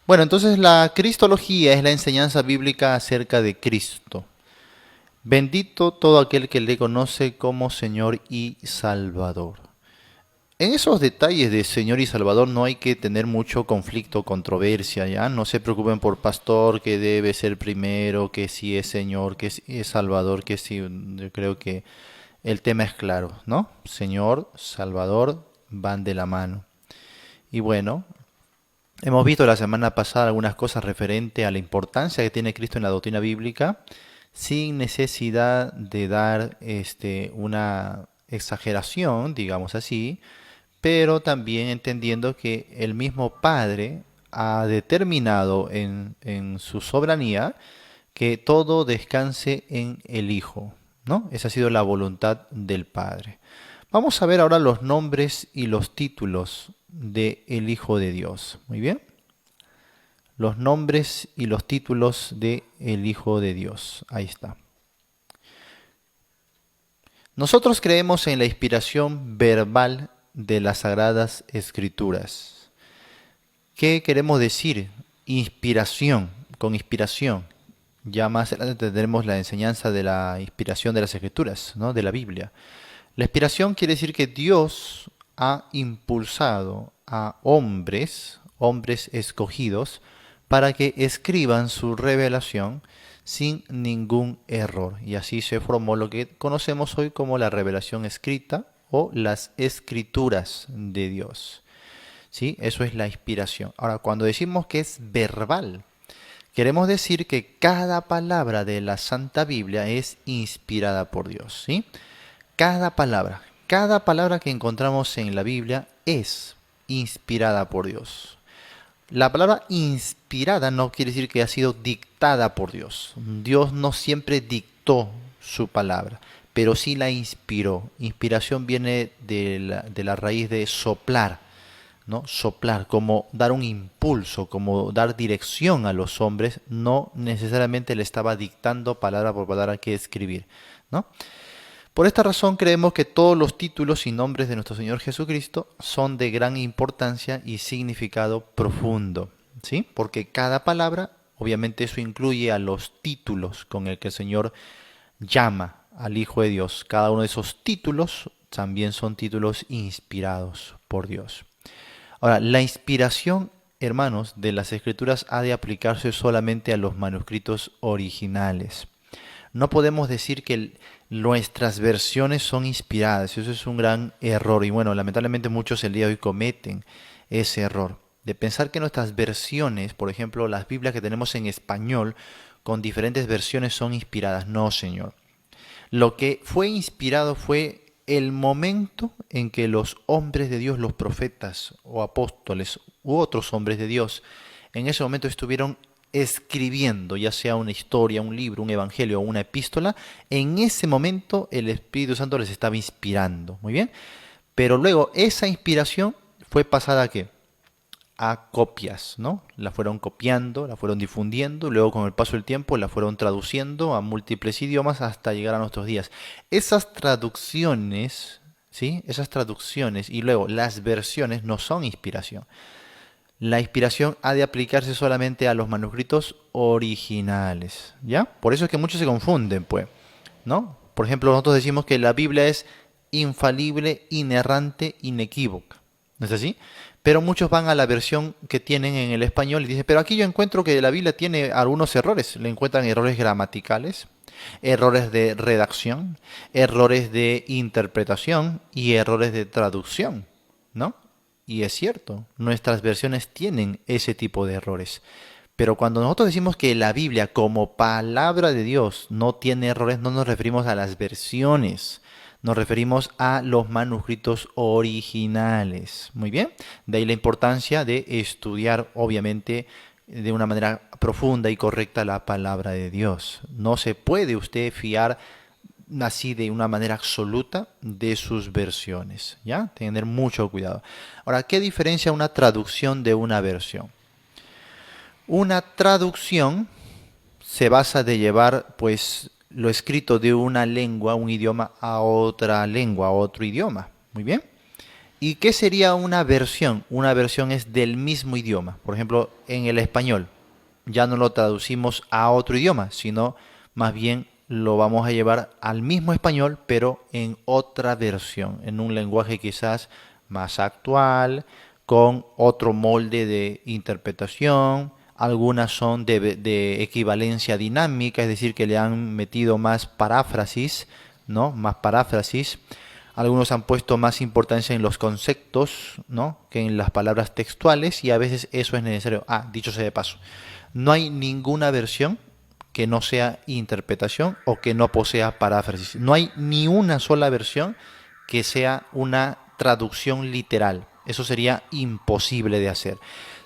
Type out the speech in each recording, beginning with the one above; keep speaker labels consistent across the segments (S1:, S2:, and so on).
S1: Bueno, entonces la cristología es la enseñanza bíblica acerca de Cristo. Bendito todo aquel que le conoce como Señor y Salvador. En esos detalles de Señor y Salvador no hay que tener mucho conflicto, controversia, ¿ya? No se preocupen por pastor, que debe ser primero, que si es Señor, que si es Salvador, que si... Yo creo que el tema es claro, ¿no? Señor, Salvador van de la mano. Y bueno, hemos visto la semana pasada algunas cosas referente a la importancia que tiene Cristo en la doctrina bíblica, sin necesidad de dar una exageración, digamos así, pero también entendiendo que el mismo Padre ha determinado en su soberanía que todo descanse en el Hijo, ¿no? Esa ha sido la voluntad del Padre. Vamos a ver ahora los nombres y los títulos del Hijo de Dios. Muy bien. Los nombres y los títulos del Hijo de Dios. Ahí está. Nosotros creemos en la inspiración verbal de las Sagradas Escrituras. ¿Qué queremos decir? Inspiración, con inspiración. Ya más adelante tendremos la enseñanza de la inspiración de las Escrituras, ¿no? De la Biblia. La inspiración quiere decir que Dios ha impulsado a hombres, hombres escogidos, para que escriban su revelación sin ningún error. Y así se formó lo que conocemos hoy como la revelación escrita o las escrituras de Dios. ¿Sí? Eso es la inspiración. Ahora, cuando decimos que es verbal, queremos decir que cada palabra de la Santa Biblia es inspirada por Dios, ¿sí? Cada palabra que encontramos en la Biblia es inspirada por Dios. La palabra inspirada no quiere decir que ha sido dictada por Dios. Dios no siempre dictó su palabra, pero sí la inspiró. Inspiración viene de la raíz de soplar, ¿no? Soplar, como dar un impulso, como dar dirección a los hombres, no necesariamente le estaba dictando palabra por palabra qué escribir, ¿no? Por esta razón creemos que todos los títulos y nombres de nuestro Señor Jesucristo son de gran importancia y significado profundo, ¿sí? Porque cada palabra, obviamente eso incluye a los títulos con el que el Señor llama al Hijo de Dios. Cada uno de esos títulos también son títulos inspirados por Dios. Ahora, la inspiración, hermanos, de las Escrituras ha de aplicarse solamente a los manuscritos originales. No podemos decir que nuestras versiones son inspiradas. Eso es un gran error. Y bueno, lamentablemente muchos el día de hoy cometen ese error. De pensar que nuestras versiones, por ejemplo, las Biblias que tenemos en español, con diferentes versiones son inspiradas. No, Señor. Lo que fue inspirado fue el momento en que los hombres de Dios, los profetas o apóstoles u otros hombres de Dios, en ese momento estuvieron escribiendo, ya sea una historia, un libro, un evangelio o una epístola, en ese momento el Espíritu Santo les estaba inspirando. Muy bien. Pero luego esa inspiración fue pasada ¿a qué? A copias, ¿no? La fueron copiando, la fueron difundiendo, y luego con el paso del tiempo la fueron traduciendo a múltiples idiomas hasta llegar a nuestros días. Esas traducciones, ¿sí? Esas traducciones y luego las versiones no son inspiración. La inspiración ha de aplicarse solamente a los manuscritos originales, ¿ya? Por eso es que muchos se confunden, pues, ¿no? Por ejemplo, nosotros decimos que la Biblia es infalible, inerrante, inequívoca, ¿no es así? Pero muchos van a la versión que tienen en el español y dicen, pero aquí yo encuentro que la Biblia tiene algunos errores. Le encuentran errores gramaticales, errores de redacción, errores de interpretación y errores de traducción, ¿no? Y es cierto, nuestras versiones tienen ese tipo de errores. Pero cuando nosotros decimos que la Biblia como palabra de Dios no tiene errores, no nos referimos a las versiones, nos referimos a los manuscritos originales. Muy bien, de ahí la importancia de estudiar, obviamente, de una manera profunda y correcta la palabra de Dios. No se puede usted fiar así de una manera absoluta de sus versiones, ¿ya? Tener mucho cuidado. Ahora, ¿qué diferencia una traducción de una versión? Una traducción se basa de llevar, pues, lo escrito de una lengua, un idioma, a otra lengua, a otro idioma. Muy bien. ¿Y qué sería una versión? Una versión es del mismo idioma. Por ejemplo, en el español ya no lo traducimos a otro idioma, sino más bien lo vamos a llevar al mismo español, pero en otra versión, en un lenguaje quizás más actual, con otro molde de interpretación. Algunas son de equivalencia dinámica, es decir, que le han metido más paráfrasis, ¿no? Más paráfrasis. Algunos han puesto más importancia en los conceptos, ¿no? Que en las palabras textuales, y a veces eso es necesario. Ah, dicho sea de paso, no hay ninguna versión que no sea interpretación o que no posea paráfrasis. No hay ni una sola versión que sea una traducción literal. Eso sería imposible de hacer.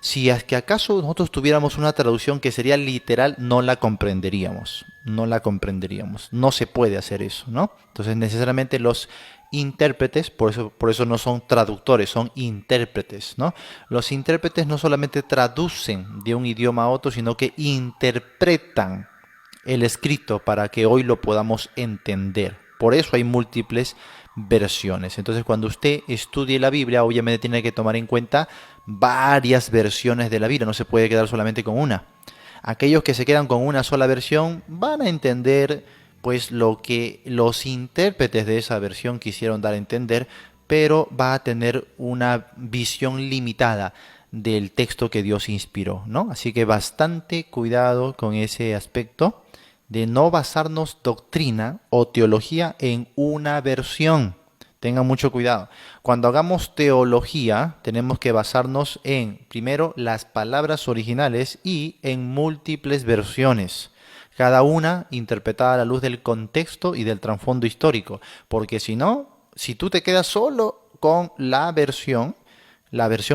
S1: Si es que acaso nosotros tuviéramos una traducción que sería literal, no la comprenderíamos. No la comprenderíamos. No se puede hacer eso, ¿no? Entonces necesariamente los intérpretes, por eso no son traductores, son intérpretes, ¿no? Los intérpretes no solamente traducen de un idioma a otro, sino que interpretan el escrito para que hoy lo podamos entender. Por eso hay múltiples versiones. Entonces, cuando usted estudie la Biblia, obviamente tiene que tomar en cuenta varias versiones de la Biblia, no se puede quedar solamente con una. Aquellos que se quedan con una sola versión van a entender pues lo que los intérpretes de esa versión quisieron dar a entender, pero va a tener una visión limitada del texto que Dios inspiró, ¿no? Así que bastante cuidado con ese aspecto de no basarnos doctrina o teología en una versión. Tengan mucho cuidado. Cuando hagamos teología, tenemos que basarnos en, primero, las palabras originales y en múltiples versiones, cada una interpretada a la luz del contexto y del trasfondo histórico. Porque si no, si tú te quedas solo con la versión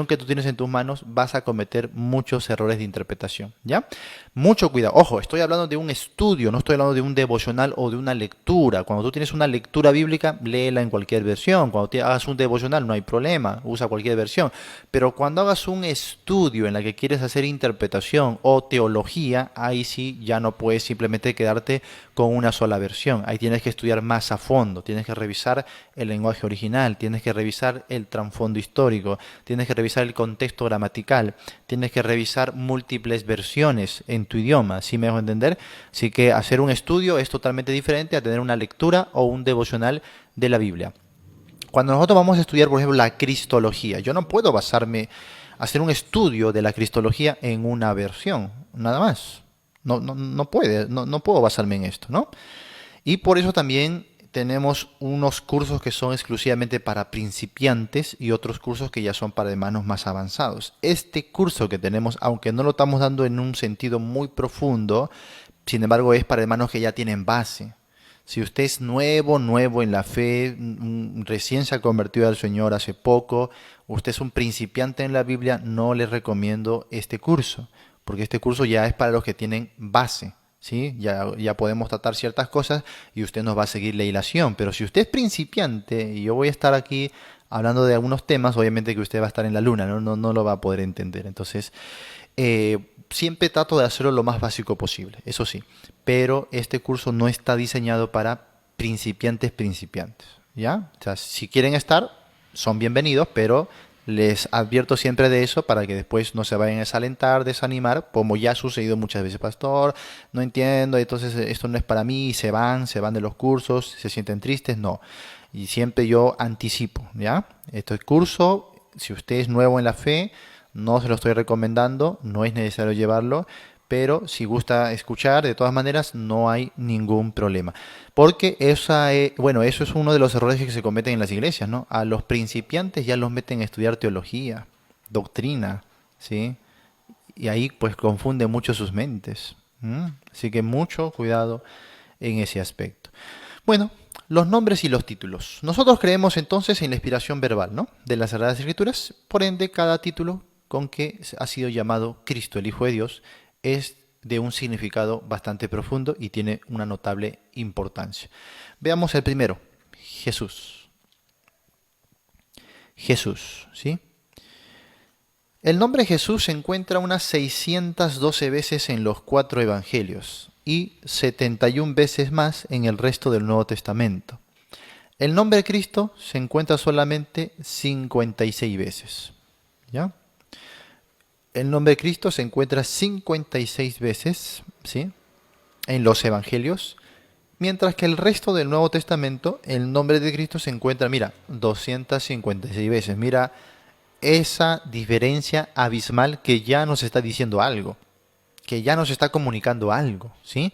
S1: que tú tienes en tus manos, vas a cometer muchos errores de interpretación, ¿ya? Mucho cuidado. Ojo, estoy hablando de un estudio, no estoy hablando de un devocional o de una lectura. Cuando tú tienes una lectura bíblica, léela en cualquier versión. Cuando hagas un devocional, no hay problema, usa cualquier versión. Pero cuando hagas un estudio en la que quieres hacer interpretación o teología, ahí sí ya no puedes simplemente quedarte con una sola versión. Ahí tienes que estudiar más a fondo, tienes que revisar el lenguaje original, tienes que revisar el trasfondo histórico, tienes que revisar el contexto gramatical, tienes que revisar múltiples versiones en tu idioma, ¿sí me dejo entender? Así que hacer un estudio es totalmente diferente a tener una lectura o un devocional de la Biblia. Cuando nosotros vamos a estudiar, por ejemplo, la cristología, yo no puedo hacer un estudio de la cristología en una versión, nada más. No puedo basarme en esto, ¿no? Y por eso también tenemos unos cursos que son exclusivamente para principiantes y otros cursos que ya son para hermanos más avanzados. Este curso que tenemos, aunque no lo estamos dando en un sentido muy profundo, sin embargo es para hermanos que ya tienen base. Si usted es nuevo en la fe, recién se ha convertido al Señor hace poco, usted es un principiante en la Biblia, no le recomiendo este curso, porque este curso ya es para los que tienen base. ¿Sí? Ya podemos tratar ciertas cosas y usted nos va a seguir la hilación. Pero si usted es principiante y yo voy a estar aquí hablando de algunos temas, obviamente que usted va a estar en la luna, no lo va a poder entender. Entonces, siempre trato de hacerlo lo más básico posible, eso sí. Pero este curso no está diseñado para principiantes, ¿ya? O sea, si quieren estar, son bienvenidos, pero les advierto siempre de eso para que después no se vayan a desalentar, desanimar, como ya ha sucedido muchas veces, pastor, no entiendo, entonces esto no es para mí, y se van de los cursos, se sienten tristes, no. Y siempre yo anticipo, ¿ya? Este curso, si usted es nuevo en la fe, no se lo estoy recomendando, no es necesario llevarlo, pero si gusta escuchar, de todas maneras, no hay ningún problema. Porque bueno, eso es uno de los errores que se cometen en las iglesias, ¿no? A los principiantes ya los meten a estudiar teología, doctrina, ¿sí? Y ahí pues confunde mucho sus mentes. Así que mucho cuidado en ese aspecto. Bueno, los nombres y los títulos. Nosotros creemos entonces en la inspiración verbal, ¿no? De las Sagradas Escrituras. Por ende, cada título con que ha sido llamado Cristo, el Hijo de Dios, es de un significado bastante profundo y tiene una notable importancia. Veamos el primero, Jesús. Jesús, ¿sí? El nombre Jesús se encuentra unas 612 veces en los 4 evangelios y 71 veces más en el resto del Nuevo Testamento. El nombre de Cristo se encuentra solamente 56 veces. ¿Ya? El nombre de Cristo se encuentra 56 veces, ¿sí? En los evangelios, mientras que el resto del Nuevo Testamento, el nombre de Cristo se encuentra, mira, 256 veces. Mira esa diferencia abismal que ya nos está diciendo algo, que ya nos está comunicando algo, ¿sí?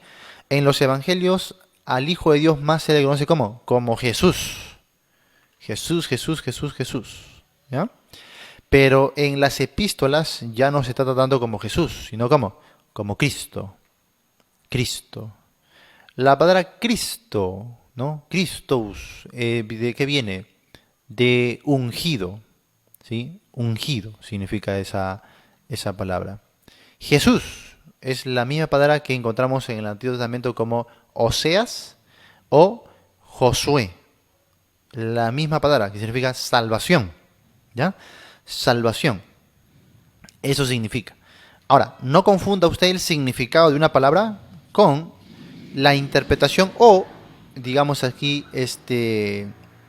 S1: En los evangelios, al Hijo de Dios más se le conoce como Jesús. Jesús, Jesús, Jesús, Jesús. ¿Ya? Pero en las epístolas ya no se está tratando como Jesús, sino como Cristo. Cristo. La palabra Cristo, ¿no? Christos, ¿de qué viene? De ungido, ¿sí? Ungido significa esa palabra. Jesús es la misma palabra que encontramos en el Antiguo Testamento como Oseas o Josué. La misma palabra que significa salvación, ¿ya? Salvación. Eso significa. Ahora, no confunda usted el significado de una palabra con la interpretación o, digamos aquí,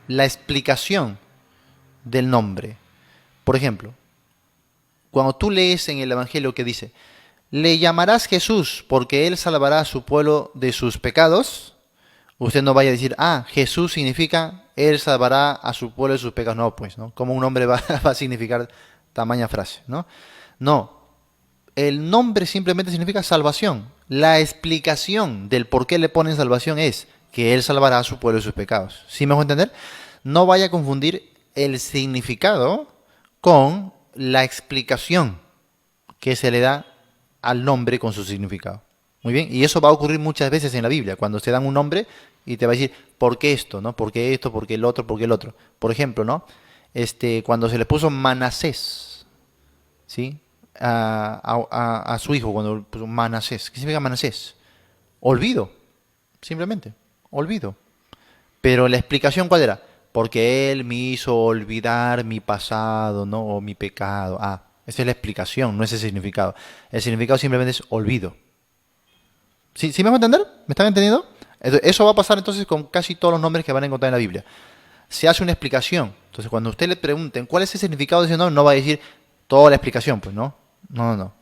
S1: la explicación del nombre. Por ejemplo, cuando tú lees en el Evangelio que dice, le llamarás Jesús porque él salvará a su pueblo de sus pecados, usted no vaya a decir, Jesús significa él salvará a su pueblo de sus pecados. No, pues, ¿no? ¿Cómo un nombre va a significar tamaña frase? No, no. El nombre simplemente significa salvación. La explicación del por qué le ponen salvación es que él salvará a su pueblo de sus pecados. ¿Sí me dejo entender? No vaya a confundir el significado con la explicación que se le da al nombre con su significado. Muy bien, y eso va a ocurrir muchas veces en la Biblia, cuando se dan un nombre y te va a decir, ¿por qué esto? ¿No? ¿Por qué esto? ¿Por qué el otro? ¿Por qué el otro? Por ejemplo, ¿no? Cuando se le puso Manasés, ¿sí? A su hijo, cuando le puso Manasés. ¿Qué significa Manasés? Olvido, simplemente, olvido. Pero la explicación, ¿cuál era? Porque él me hizo olvidar mi pasado, ¿no? O mi pecado. Esa es la explicación, no es el significado. El significado simplemente es olvido. ¿Sí me van a entender? ¿Me están entendiendo? Eso va a pasar entonces con casi todos los nombres que van a encontrar en la Biblia. Se hace una explicación. Entonces, cuando usted le pregunten cuál es el significado de ese nombre, no va a decir toda la explicación, pues no. No.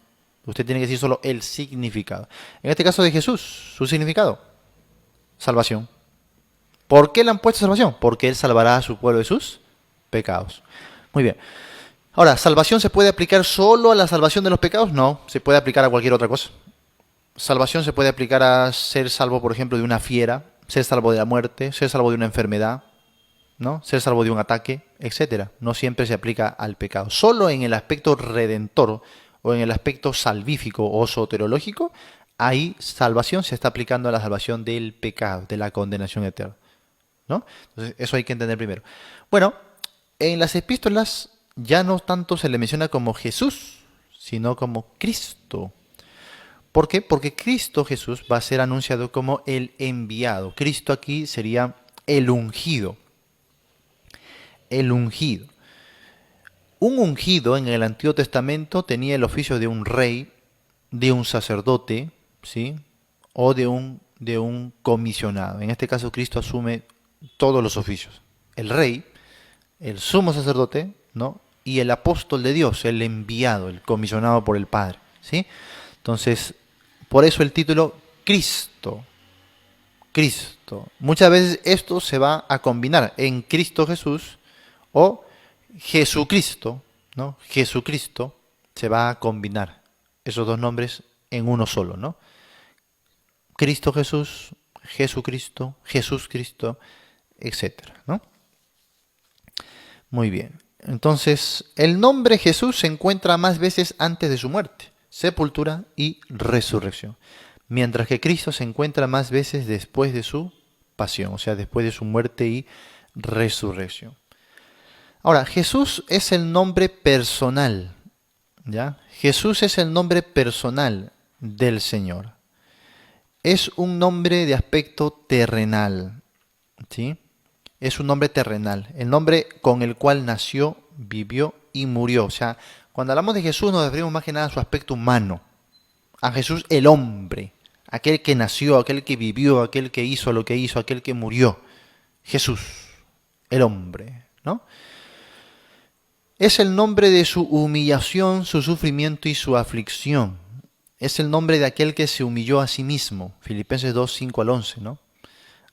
S1: Usted tiene que decir solo el significado. En este caso de Jesús, su significado, salvación. ¿Por qué le han puesto salvación? Porque Él salvará a su pueblo de sus pecados. Muy bien. Ahora, ¿salvación se puede aplicar solo a la salvación de los pecados? No, se puede aplicar a cualquier otra cosa. Salvación se puede aplicar a ser salvo, por ejemplo, de una fiera, ser salvo de la muerte, ser salvo de una enfermedad, ¿no? Ser salvo de un ataque, etcétera. No siempre se aplica al pecado. Solo en el aspecto redentor o en el aspecto salvífico o soterológico, ahí salvación se está aplicando a la salvación del pecado, de la condenación eterna, ¿no? Entonces, eso hay que entender primero. Bueno, en las epístolas ya no tanto se le menciona como Jesús, sino como Cristo. ¿Por qué? Porque Cristo Jesús va a ser anunciado como el enviado. Cristo aquí sería el ungido. El ungido. Un ungido en el Antiguo Testamento tenía el oficio de un rey, de un sacerdote, ¿sí? O de un comisionado. En este caso Cristo asume todos los oficios. El rey, el sumo sacerdote, ¿no? Y el apóstol de Dios, el enviado, el comisionado por el Padre, ¿sí? Entonces, por eso el título Cristo. Cristo. Muchas veces esto se va a combinar en Cristo Jesús o Jesucristo, ¿no? Jesucristo se va a combinar esos dos nombres en uno solo, ¿no? Cristo Jesús, Jesucristo, Jesús Cristo, etcétera, ¿no? Muy bien. Entonces, el nombre Jesús se encuentra más veces antes de su muerte, sepultura y resurrección, mientras que Cristo se encuentra más veces después de su pasión, o sea, después de su muerte y resurrección. Ahora, Jesús es el nombre personal, ¿ya? Jesús es el nombre personal del Señor. Es un nombre de aspecto terrenal, ¿sí? Es un nombre terrenal, el nombre con el cual nació, vivió y murió. O sea, cuando hablamos de Jesús nos referimos más que nada a su aspecto humano, a Jesús el hombre, aquel que nació, aquel que vivió, aquel que hizo lo que hizo, aquel que murió. Jesús, el hombre, ¿no? Es el nombre de su humillación, su sufrimiento y su aflicción. Es el nombre de aquel que se humilló a sí mismo. Filipenses 2, 5 al 11, ¿no?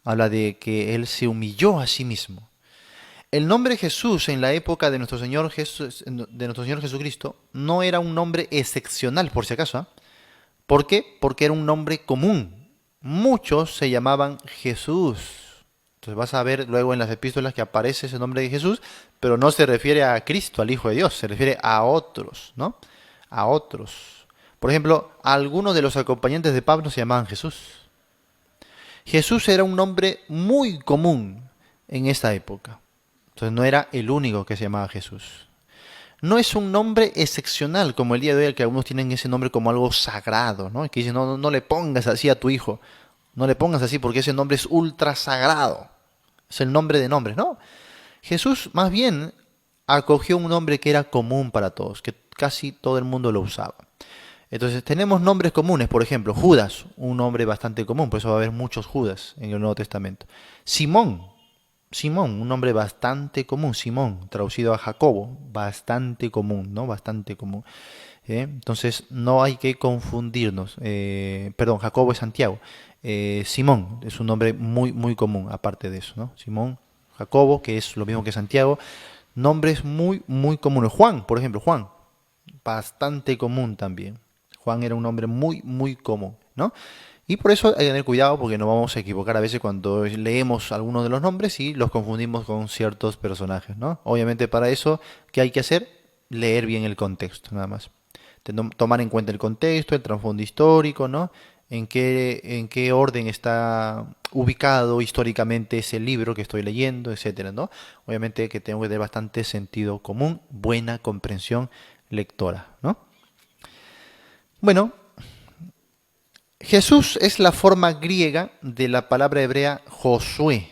S1: Habla de que él se humilló a sí mismo. El nombre Jesús en la época de nuestro Señor Jesucristo no era un nombre excepcional, por si acaso. ¿Ah? ¿Por qué? Porque era un nombre común. Muchos se llamaban Jesús. Entonces vas a ver luego en las epístolas que aparece ese nombre de Jesús, pero no se refiere a Cristo, al Hijo de Dios, se refiere a otros, ¿no? A otros. Por ejemplo, algunos de los acompañantes de Pablo se llamaban Jesús. Jesús era un nombre muy común en esta época. Entonces no era el único que se llamaba Jesús. No es un nombre excepcional como el día de hoy, que algunos tienen ese nombre como algo sagrado, ¿no? Que dicen, no le pongas así a tu hijo. No le pongas así porque ese nombre es ultra sagrado. Es el nombre de nombres, ¿no? Jesús más bien acogió un nombre que era común para todos, que casi todo el mundo lo usaba. Entonces tenemos nombres comunes, por ejemplo, Judas, un nombre bastante común, por eso va a haber muchos Judas en el Nuevo Testamento. Simón, un nombre bastante común, Simón, traducido a Jacobo, bastante común, ¿no? Bastante común. Entonces no hay que confundirnos. Perdón, Jacobo es Santiago. Simón es un nombre muy, muy común, aparte de eso, ¿no? Simón, Jacobo, que es lo mismo que Santiago. Nombres muy, muy comunes. Juan, por ejemplo, Juan, bastante común también. Juan era un nombre muy, muy común, ¿no? Y por eso hay que tener cuidado porque nos vamos a equivocar a veces cuando leemos algunos de los nombres y los confundimos con ciertos personajes, ¿no? Obviamente para eso, ¿qué hay que hacer? Leer bien el contexto, nada más. Tomar en cuenta el contexto, el trasfondo histórico, ¿no? En qué orden está ubicado históricamente ese libro que estoy leyendo, etcétera, ¿no? Obviamente que tengo que tener bastante sentido común, buena comprensión lectora, ¿no? Bueno, Jesús es la forma griega de la palabra hebrea Josué,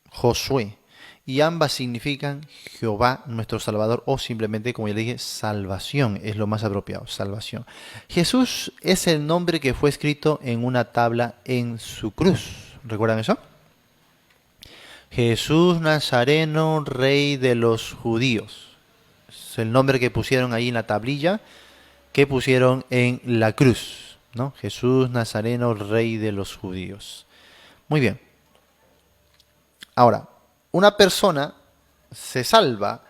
S1: Josué, y ambas significan Jehová nuestro Salvador o simplemente, como ya le dije, salvación, es lo más apropiado, salvación. Jesús es el nombre que fue escrito en una tabla en su cruz, ¿recuerdan eso? Jesús Nazareno, Rey de los Judíos. Es el nombre que pusieron ahí en la tablilla, que pusieron en la cruz, ¿no? Jesús Nazareno, Rey de los Judíos. Muy bien. Ahora, una persona se salva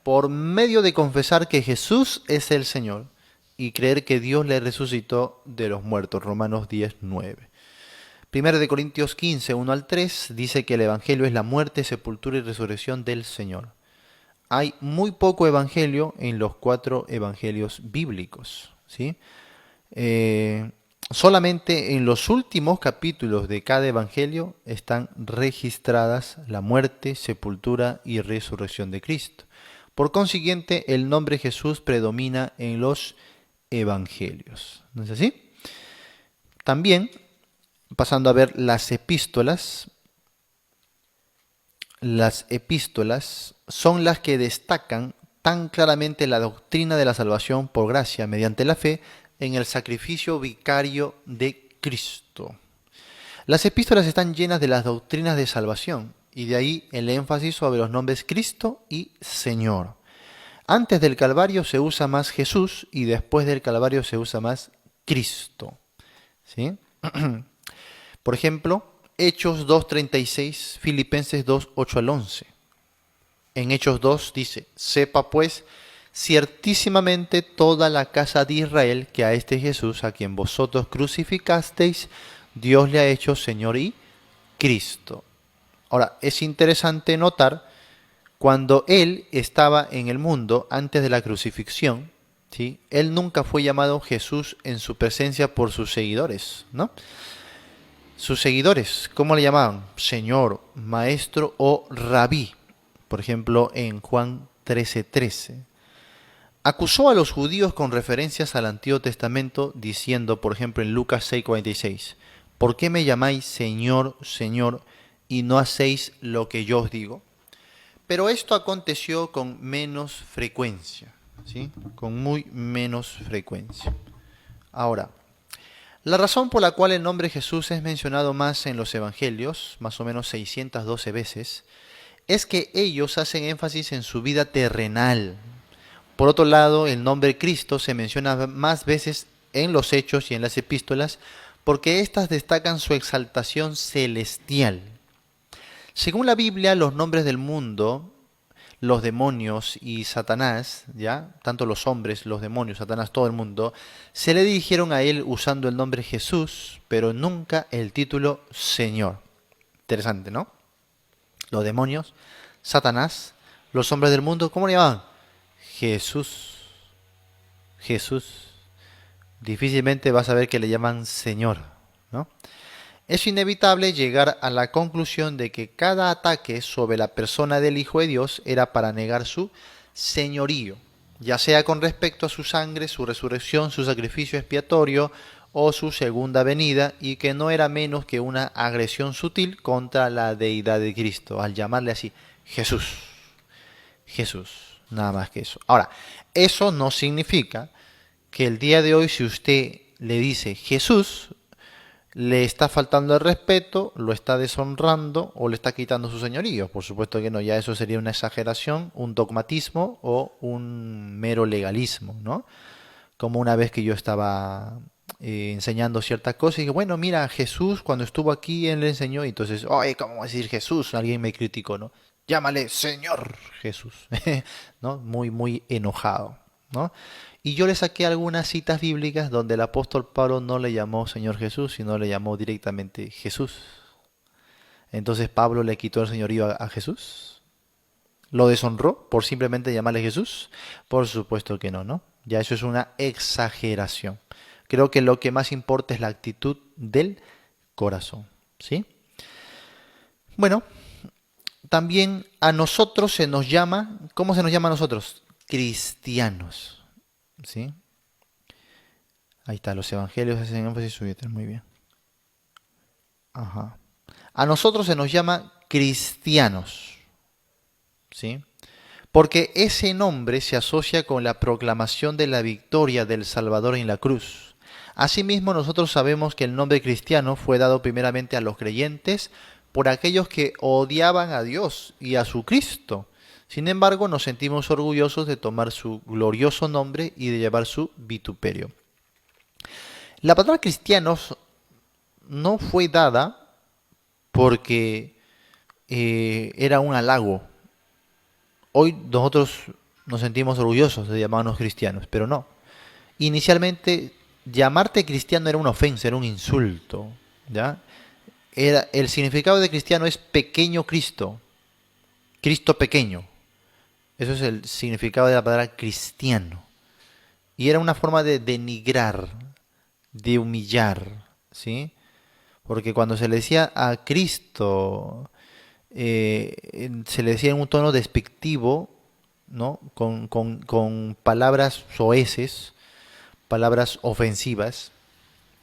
S1: por medio de confesar que Jesús es el Señor y creer que Dios le resucitó de los muertos. Romanos 10:9. Primero de Corintios 15, 1 al 3 dice que el Evangelio es la muerte, sepultura y resurrección del Señor. Hay muy poco evangelio en los 4 evangelios bíblicos, ¿sí? Solamente en los últimos capítulos de cada evangelio están registradas la muerte, sepultura y resurrección de Cristo. Por consiguiente, el nombre Jesús predomina en los evangelios. ¿No es así? También, pasando a ver las epístolas son las que destacan tan claramente la doctrina de la salvación por gracia mediante la fe en el sacrificio vicario de Cristo. Las epístolas están llenas de las doctrinas de salvación y de ahí el énfasis sobre los nombres Cristo y Señor. Antes del Calvario se usa más Jesús y después del Calvario se usa más Cristo. ¿Sí? Por ejemplo, Hechos 2:36, Filipenses 2:8 al 11. En Hechos 2 dice, sepa pues ciertísimamente toda la casa de Israel que a este Jesús, a quien vosotros crucificasteis, Dios le ha hecho Señor y Cristo. Ahora, es interesante notar, cuando Él estaba en el mundo antes de la crucifixión, ¿sí? Él nunca fue llamado Jesús en su presencia por sus seguidores, ¿no? Sus seguidores, ¿cómo le llamaban? Señor, Maestro o Rabí. Por ejemplo, en Juan 13:13. Acusó a los judíos con referencias al Antiguo Testamento, diciendo, por ejemplo, en Lucas 6:46, ¿por qué me llamáis Señor, Señor, y no hacéis lo que yo os digo? Pero esto aconteció con menos frecuencia, ¿sí? Con muy menos frecuencia. Ahora, la razón por la cual el nombre Jesús es mencionado más en los evangelios, más o menos 612 veces, es que ellos hacen énfasis en su vida terrenal. Por otro lado, el nombre Cristo se menciona más veces en los Hechos y en las epístolas porque éstas destacan su exaltación celestial. Según la Biblia, los nombres del mundo, los demonios y Satanás, ya, tanto los hombres, los demonios, Satanás, todo el mundo, se le dirigieron a él usando el nombre Jesús, pero nunca el título Señor. Interesante, ¿no? Los demonios, Satanás, los hombres del mundo, ¿cómo le llamaban? Jesús. Jesús. Difícilmente vas a ver que le llaman Señor, ¿no? Es inevitable llegar a la conclusión de que cada ataque sobre la persona del Hijo de Dios era para negar su señorío, ya sea con respecto a su sangre, su resurrección, su sacrificio expiatorio o su segunda venida, y que no era menos que una agresión sutil contra la deidad de Cristo, al llamarle así Jesús. Jesús, nada más que eso. Ahora, eso no significa que el día de hoy, si usted le dice Jesús, le está faltando el respeto, lo está deshonrando o le está quitando su señorío. Por supuesto que no, ya eso sería una exageración, un dogmatismo o un mero legalismo, ¿no? Como una vez que yo estaba enseñando ciertas cosas y dije, bueno, mira, Jesús cuando estuvo aquí, él le enseñó, y entonces, oye, ¿cómo va a decir Jesús? Alguien me criticó, ¿no? Llámale Señor Jesús, ¿no? Muy, muy enojado, ¿no? Y yo le saqué algunas citas bíblicas donde el apóstol Pablo no le llamó Señor Jesús, sino le llamó directamente Jesús. Entonces Pablo le quitó el señorío a Jesús. ¿Lo deshonró por simplemente llamarle Jesús? Por supuesto que no, ¿no? Ya eso es una exageración. Creo que lo que más importa es la actitud del corazón, ¿sí? Bueno, también a nosotros se nos llama, ¿cómo se nos llama a nosotros? Cristianos, ¿sí? Ahí está, los evangelios hacen énfasis en muy bien. Ajá. A nosotros se nos llama cristianos, ¿sí? Porque ese nombre se asocia con la proclamación de la victoria del Salvador en la cruz. Asimismo, nosotros sabemos que el nombre cristiano fue dado primeramente a los creyentes por aquellos que odiaban a Dios y a su Cristo. Sin embargo, nos sentimos orgullosos de tomar su glorioso nombre y de llevar su vituperio. La palabra cristianos no fue dada porque era un halago. Hoy nosotros nos sentimos orgullosos de llamarnos cristianos, pero no. Inicialmente, llamarte cristiano era una ofensa, era un insulto, ¿ya? El significado de cristiano es pequeño Cristo, Cristo pequeño. Eso es el significado de la palabra cristiano. Y era una forma de denigrar, de humillar, ¿sí? Porque cuando se le decía a Cristo, se le decía en un tono despectivo, ¿no? Con palabras soeces, palabras ofensivas.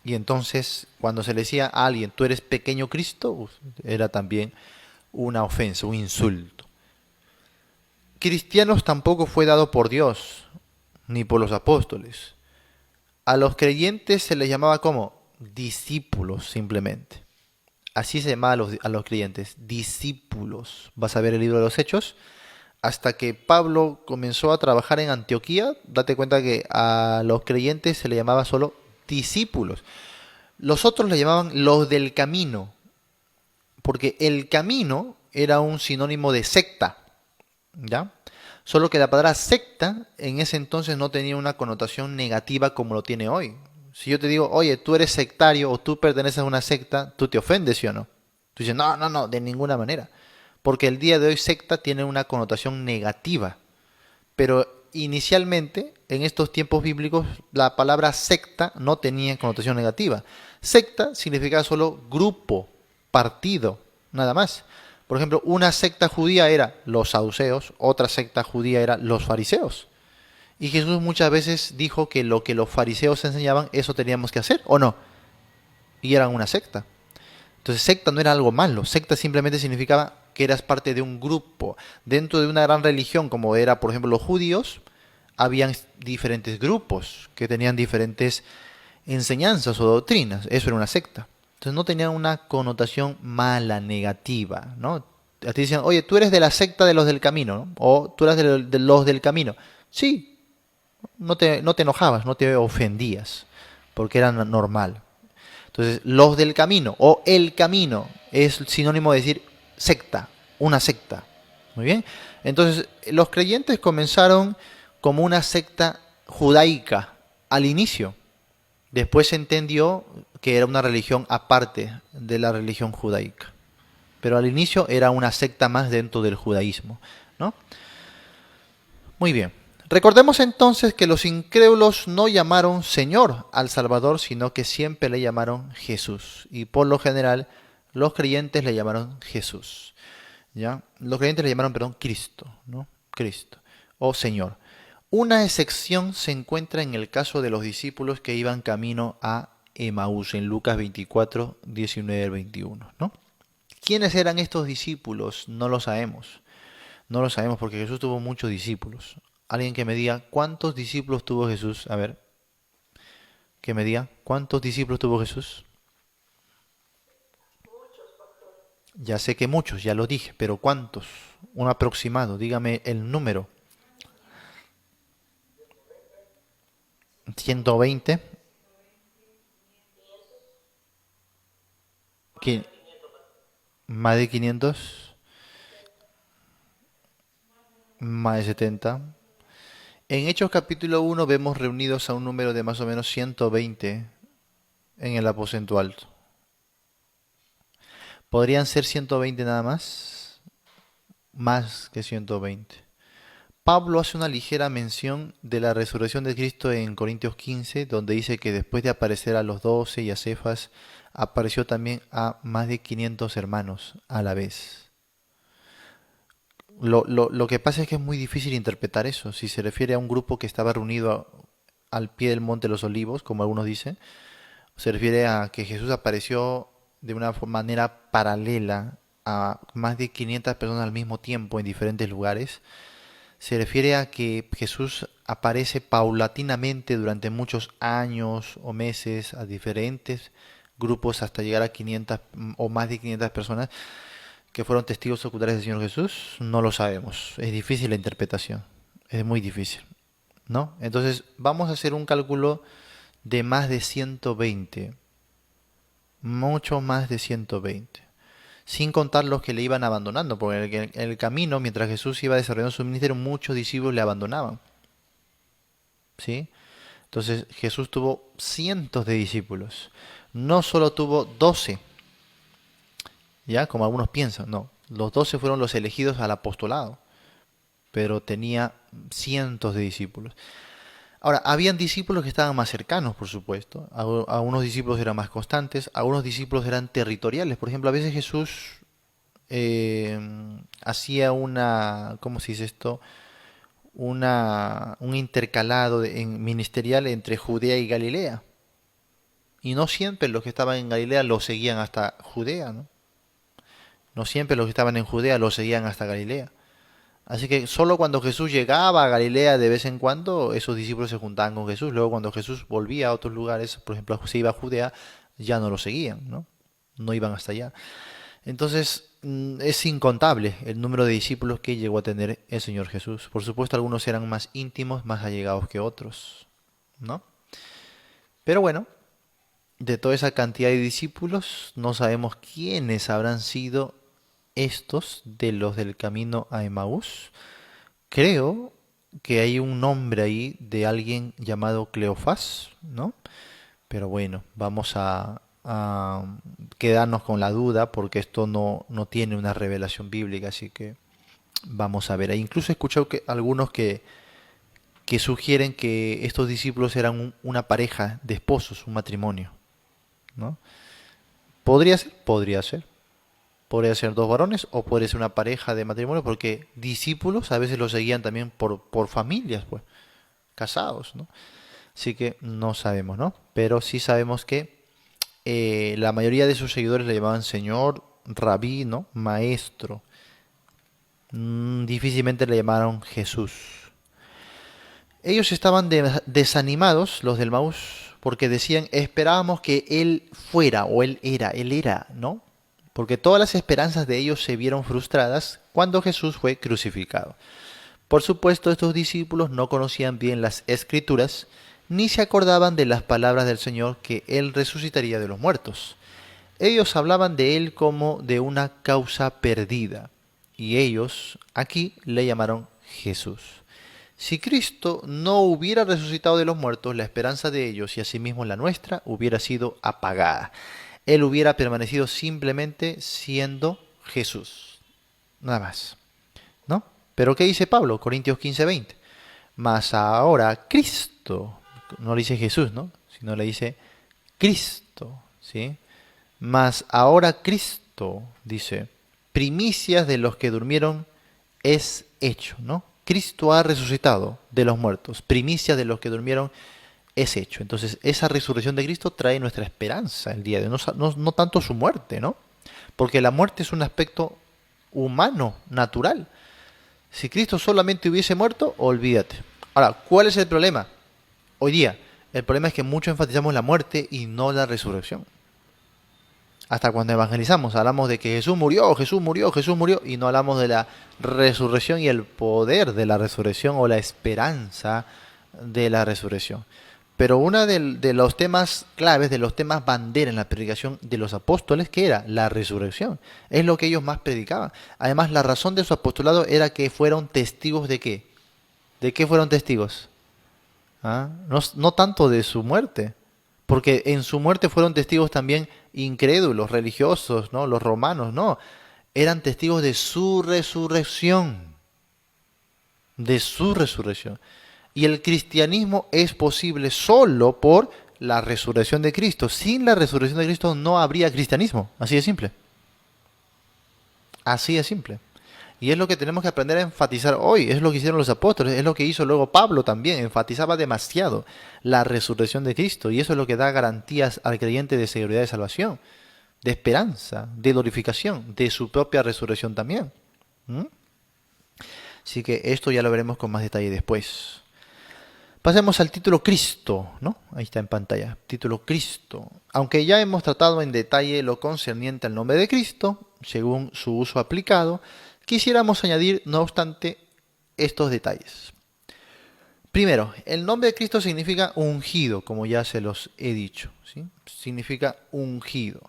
S1: Y entonces, cuando se le decía a alguien, tú eres pequeño Cristo, era también una ofensa, un insulto. Cristianos tampoco fue dado por Dios, ni por los apóstoles. A los creyentes se les llamaba como discípulos simplemente. Así se llamaba a los creyentes, discípulos. Vas a ver el libro de los Hechos. Hasta que Pablo comenzó a trabajar en Antioquía, date cuenta que a los creyentes se les llamaba solo discípulos. Los otros le llamaban los del camino, porque el camino era un sinónimo de secta, ¿ya? Solo que la palabra secta en ese entonces no tenía una connotación negativa como lo tiene hoy. Si yo te digo, oye, tú eres sectario o tú perteneces a una secta, ¿tú te ofendes, sí o no? Tú dices, no, no, no, de ninguna manera. Porque el día de hoy secta tiene una connotación negativa. Pero inicialmente, en estos tiempos bíblicos, la palabra secta no tenía connotación negativa. Secta significaba solo grupo, partido, nada más. Por ejemplo, una secta judía era los saduceos, otra secta judía era los fariseos. Y Jesús muchas veces dijo que lo que los fariseos enseñaban, eso teníamos que hacer, ¿o no? Y eran una secta. Entonces, secta no era algo malo. Secta simplemente significaba que eras parte de un grupo. Dentro de una gran religión, como era, por ejemplo, los judíos, habían diferentes grupos que tenían diferentes enseñanzas o doctrinas. Eso era una secta. Entonces no tenía una connotación mala, negativa, ¿no? A ti dicen, oye, tú eres de la secta de los del camino, ¿no? O tú eres de los del camino. Sí, no te enojabas, no te ofendías, porque era normal. Entonces, los del camino o el camino es sinónimo de decir secta, una secta. Muy bien. Entonces, los creyentes comenzaron como una secta judaica al inicio. Después se entendió que era una religión aparte de la religión judaica. Pero al inicio era una secta más dentro del judaísmo, ¿no? Muy bien. Recordemos entonces que los incrédulos no llamaron Señor al Salvador, sino que siempre le llamaron Jesús. Y por lo general, los creyentes le llamaron Jesús. ¿Ya? Los creyentes le llamaron, perdón, Cristo, ¿no? Cristo o Señor. Una excepción se encuentra en el caso de los discípulos que iban camino a Emaús, en Lucas 24, 19 al 21, ¿no? ¿Quiénes eran estos discípulos? No lo sabemos. No lo sabemos porque Jesús tuvo muchos discípulos. Alguien que me diga, ¿cuántos discípulos tuvo Jesús? A ver, que me diga, ¿cuántos discípulos tuvo Jesús? Ya sé que muchos, ya lo dije, pero ¿cuántos? Un aproximado, dígame el número. 120, ¿Qui- más de 500, más de 70. En Hechos capítulo 1 vemos reunidos a un número de más o menos 120 en el aposento alto. ¿Podrían ser 120 nada más? Más que 120. Pablo hace una ligera mención de la resurrección de Cristo en Corintios 15, donde dice que después de aparecer a los 12 y a Cefas, apareció también a más de 500 hermanos a la vez. Lo que pasa es que es muy difícil interpretar eso. Si se refiere a un grupo que estaba reunido al pie del Monte de los Olivos, como algunos dicen, se refiere a que Jesús apareció de una manera paralela a más de 500 personas al mismo tiempo en diferentes lugares. Se refiere a que Jesús aparece paulatinamente durante muchos años o meses a diferentes grupos hasta llegar a 500 o más de 500 personas que fueron testigos oculares del Señor Jesús. No lo sabemos. Es difícil la interpretación. Es muy difícil, ¿no? Entonces vamos a hacer un cálculo de más de 120. Mucho más de 120. Sin contar los que le iban abandonando, porque en el camino, mientras Jesús iba desarrollando su ministerio, muchos discípulos le abandonaban. ¿Sí? Entonces Jesús tuvo cientos de discípulos. No solo tuvo 12, ya como algunos piensan, no. Los 12 fueron los elegidos al apostolado, pero tenía cientos de discípulos. Ahora, habían discípulos que estaban más cercanos, por supuesto. Algunos discípulos eran más constantes, algunos discípulos eran territoriales. Por ejemplo, a veces Jesús eh, hacía una, ¿cómo se dice esto? Un intercalado ministerial entre Judea y Galilea. Y no siempre los que estaban en Galilea lo seguían hasta Judea, ¿no? No siempre los que estaban en Judea lo seguían hasta Galilea. Así que solo cuando Jesús llegaba a Galilea de vez en cuando, esos discípulos se juntaban con Jesús. Luego cuando Jesús volvía a otros lugares, por ejemplo, se iba a Judea, ya no lo seguían, ¿no? No iban hasta allá. Entonces, es incontable el número de discípulos que llegó a tener el Señor Jesús. Por supuesto, algunos eran más íntimos, más allegados que otros, ¿no? Pero bueno, de toda esa cantidad de discípulos, no sabemos quiénes habrán sido estos de los del camino a Emaús. Creo que hay un nombre ahí de alguien llamado Cleofás, ¿no? Pero bueno, vamos a quedarnos con la duda porque esto no tiene una revelación bíblica, así que vamos a ver. E incluso he escuchado que algunos que sugieren que estos discípulos eran una pareja de esposos, un matrimonio, ¿no? Podría ser, podría ser. Podría ser dos varones o puede ser una pareja de matrimonio porque discípulos a veces los seguían también por familias, pues, casados, ¿no? Así que no sabemos, ¿no? Pero sí sabemos que la mayoría de sus seguidores le llamaban Señor, Rabí, ¿no? Maestro. Difícilmente le llamaron Jesús. Ellos estaban desanimados, los del Maús, porque decían, esperábamos que él fuera, o él era, ¿no? porque todas las esperanzas de ellos se vieron frustradas cuando Jesús fue crucificado. Por supuesto, estos discípulos no conocían bien las Escrituras, ni se acordaban de las palabras del Señor que Él resucitaría de los muertos. Ellos hablaban de Él como de una causa perdida, y ellos aquí le llamaron Jesús. Si Cristo no hubiera resucitado de los muertos, la esperanza de ellos y asimismo la nuestra hubiera sido apagada. Él hubiera permanecido simplemente siendo Jesús. Nada más. ¿No? Pero ¿qué dice Pablo? Corintios 15:20. Mas ahora Cristo, no le dice Jesús, ¿no? Sino le dice Cristo, ¿sí? Mas ahora Cristo, dice, primicias de los que durmieron es hecho, ¿no? Cristo ha resucitado de los muertos, primicias de los que durmieron es hecho. Entonces, esa resurrección de Cristo trae nuestra esperanza el día de hoy, no tanto su muerte, ¿no? Porque la muerte es un aspecto humano, natural. Si Cristo solamente hubiese muerto, olvídate. Ahora, ¿cuál es el problema? Hoy día, el problema es que muchos enfatizamos la muerte y no la resurrección. Hasta cuando evangelizamos, hablamos de que Jesús murió, Jesús murió, Jesús murió, y no hablamos de la resurrección y el poder de la resurrección o la esperanza de la resurrección. Pero uno de los temas claves, de los temas bandera en la predicación de los apóstoles, que era la resurrección. Es lo que ellos más predicaban. Además, la razón de su apostolado era que fueron testigos de qué. ¿De qué fueron testigos? ¿Ah? No tanto de su muerte, porque en su muerte fueron testigos también incrédulos, religiosos, ¿no? Los romanos, no. Eran testigos de su resurrección. De su resurrección. Y el cristianismo es posible solo por la resurrección de Cristo. Sin la resurrección de Cristo no habría cristianismo. Así de simple. Así de simple. Y es lo que tenemos que aprender a enfatizar hoy. Es lo que hicieron los apóstoles. Es lo que hizo luego Pablo también. Enfatizaba demasiado la resurrección de Cristo. Y eso es lo que da garantías al creyente de seguridad de salvación, de esperanza, de glorificación, de su propia resurrección también. ¿Mm? Así que esto ya lo veremos con más detalle después. Pasemos al título Cristo, ¿no? Ahí está en pantalla, título Cristo. Aunque ya hemos tratado en detalle lo concerniente al nombre de Cristo, según su uso aplicado, quisiéramos añadir, no obstante, estos detalles. Primero, el nombre de Cristo significa ungido, como ya se los he dicho, ¿sí? Significa ungido.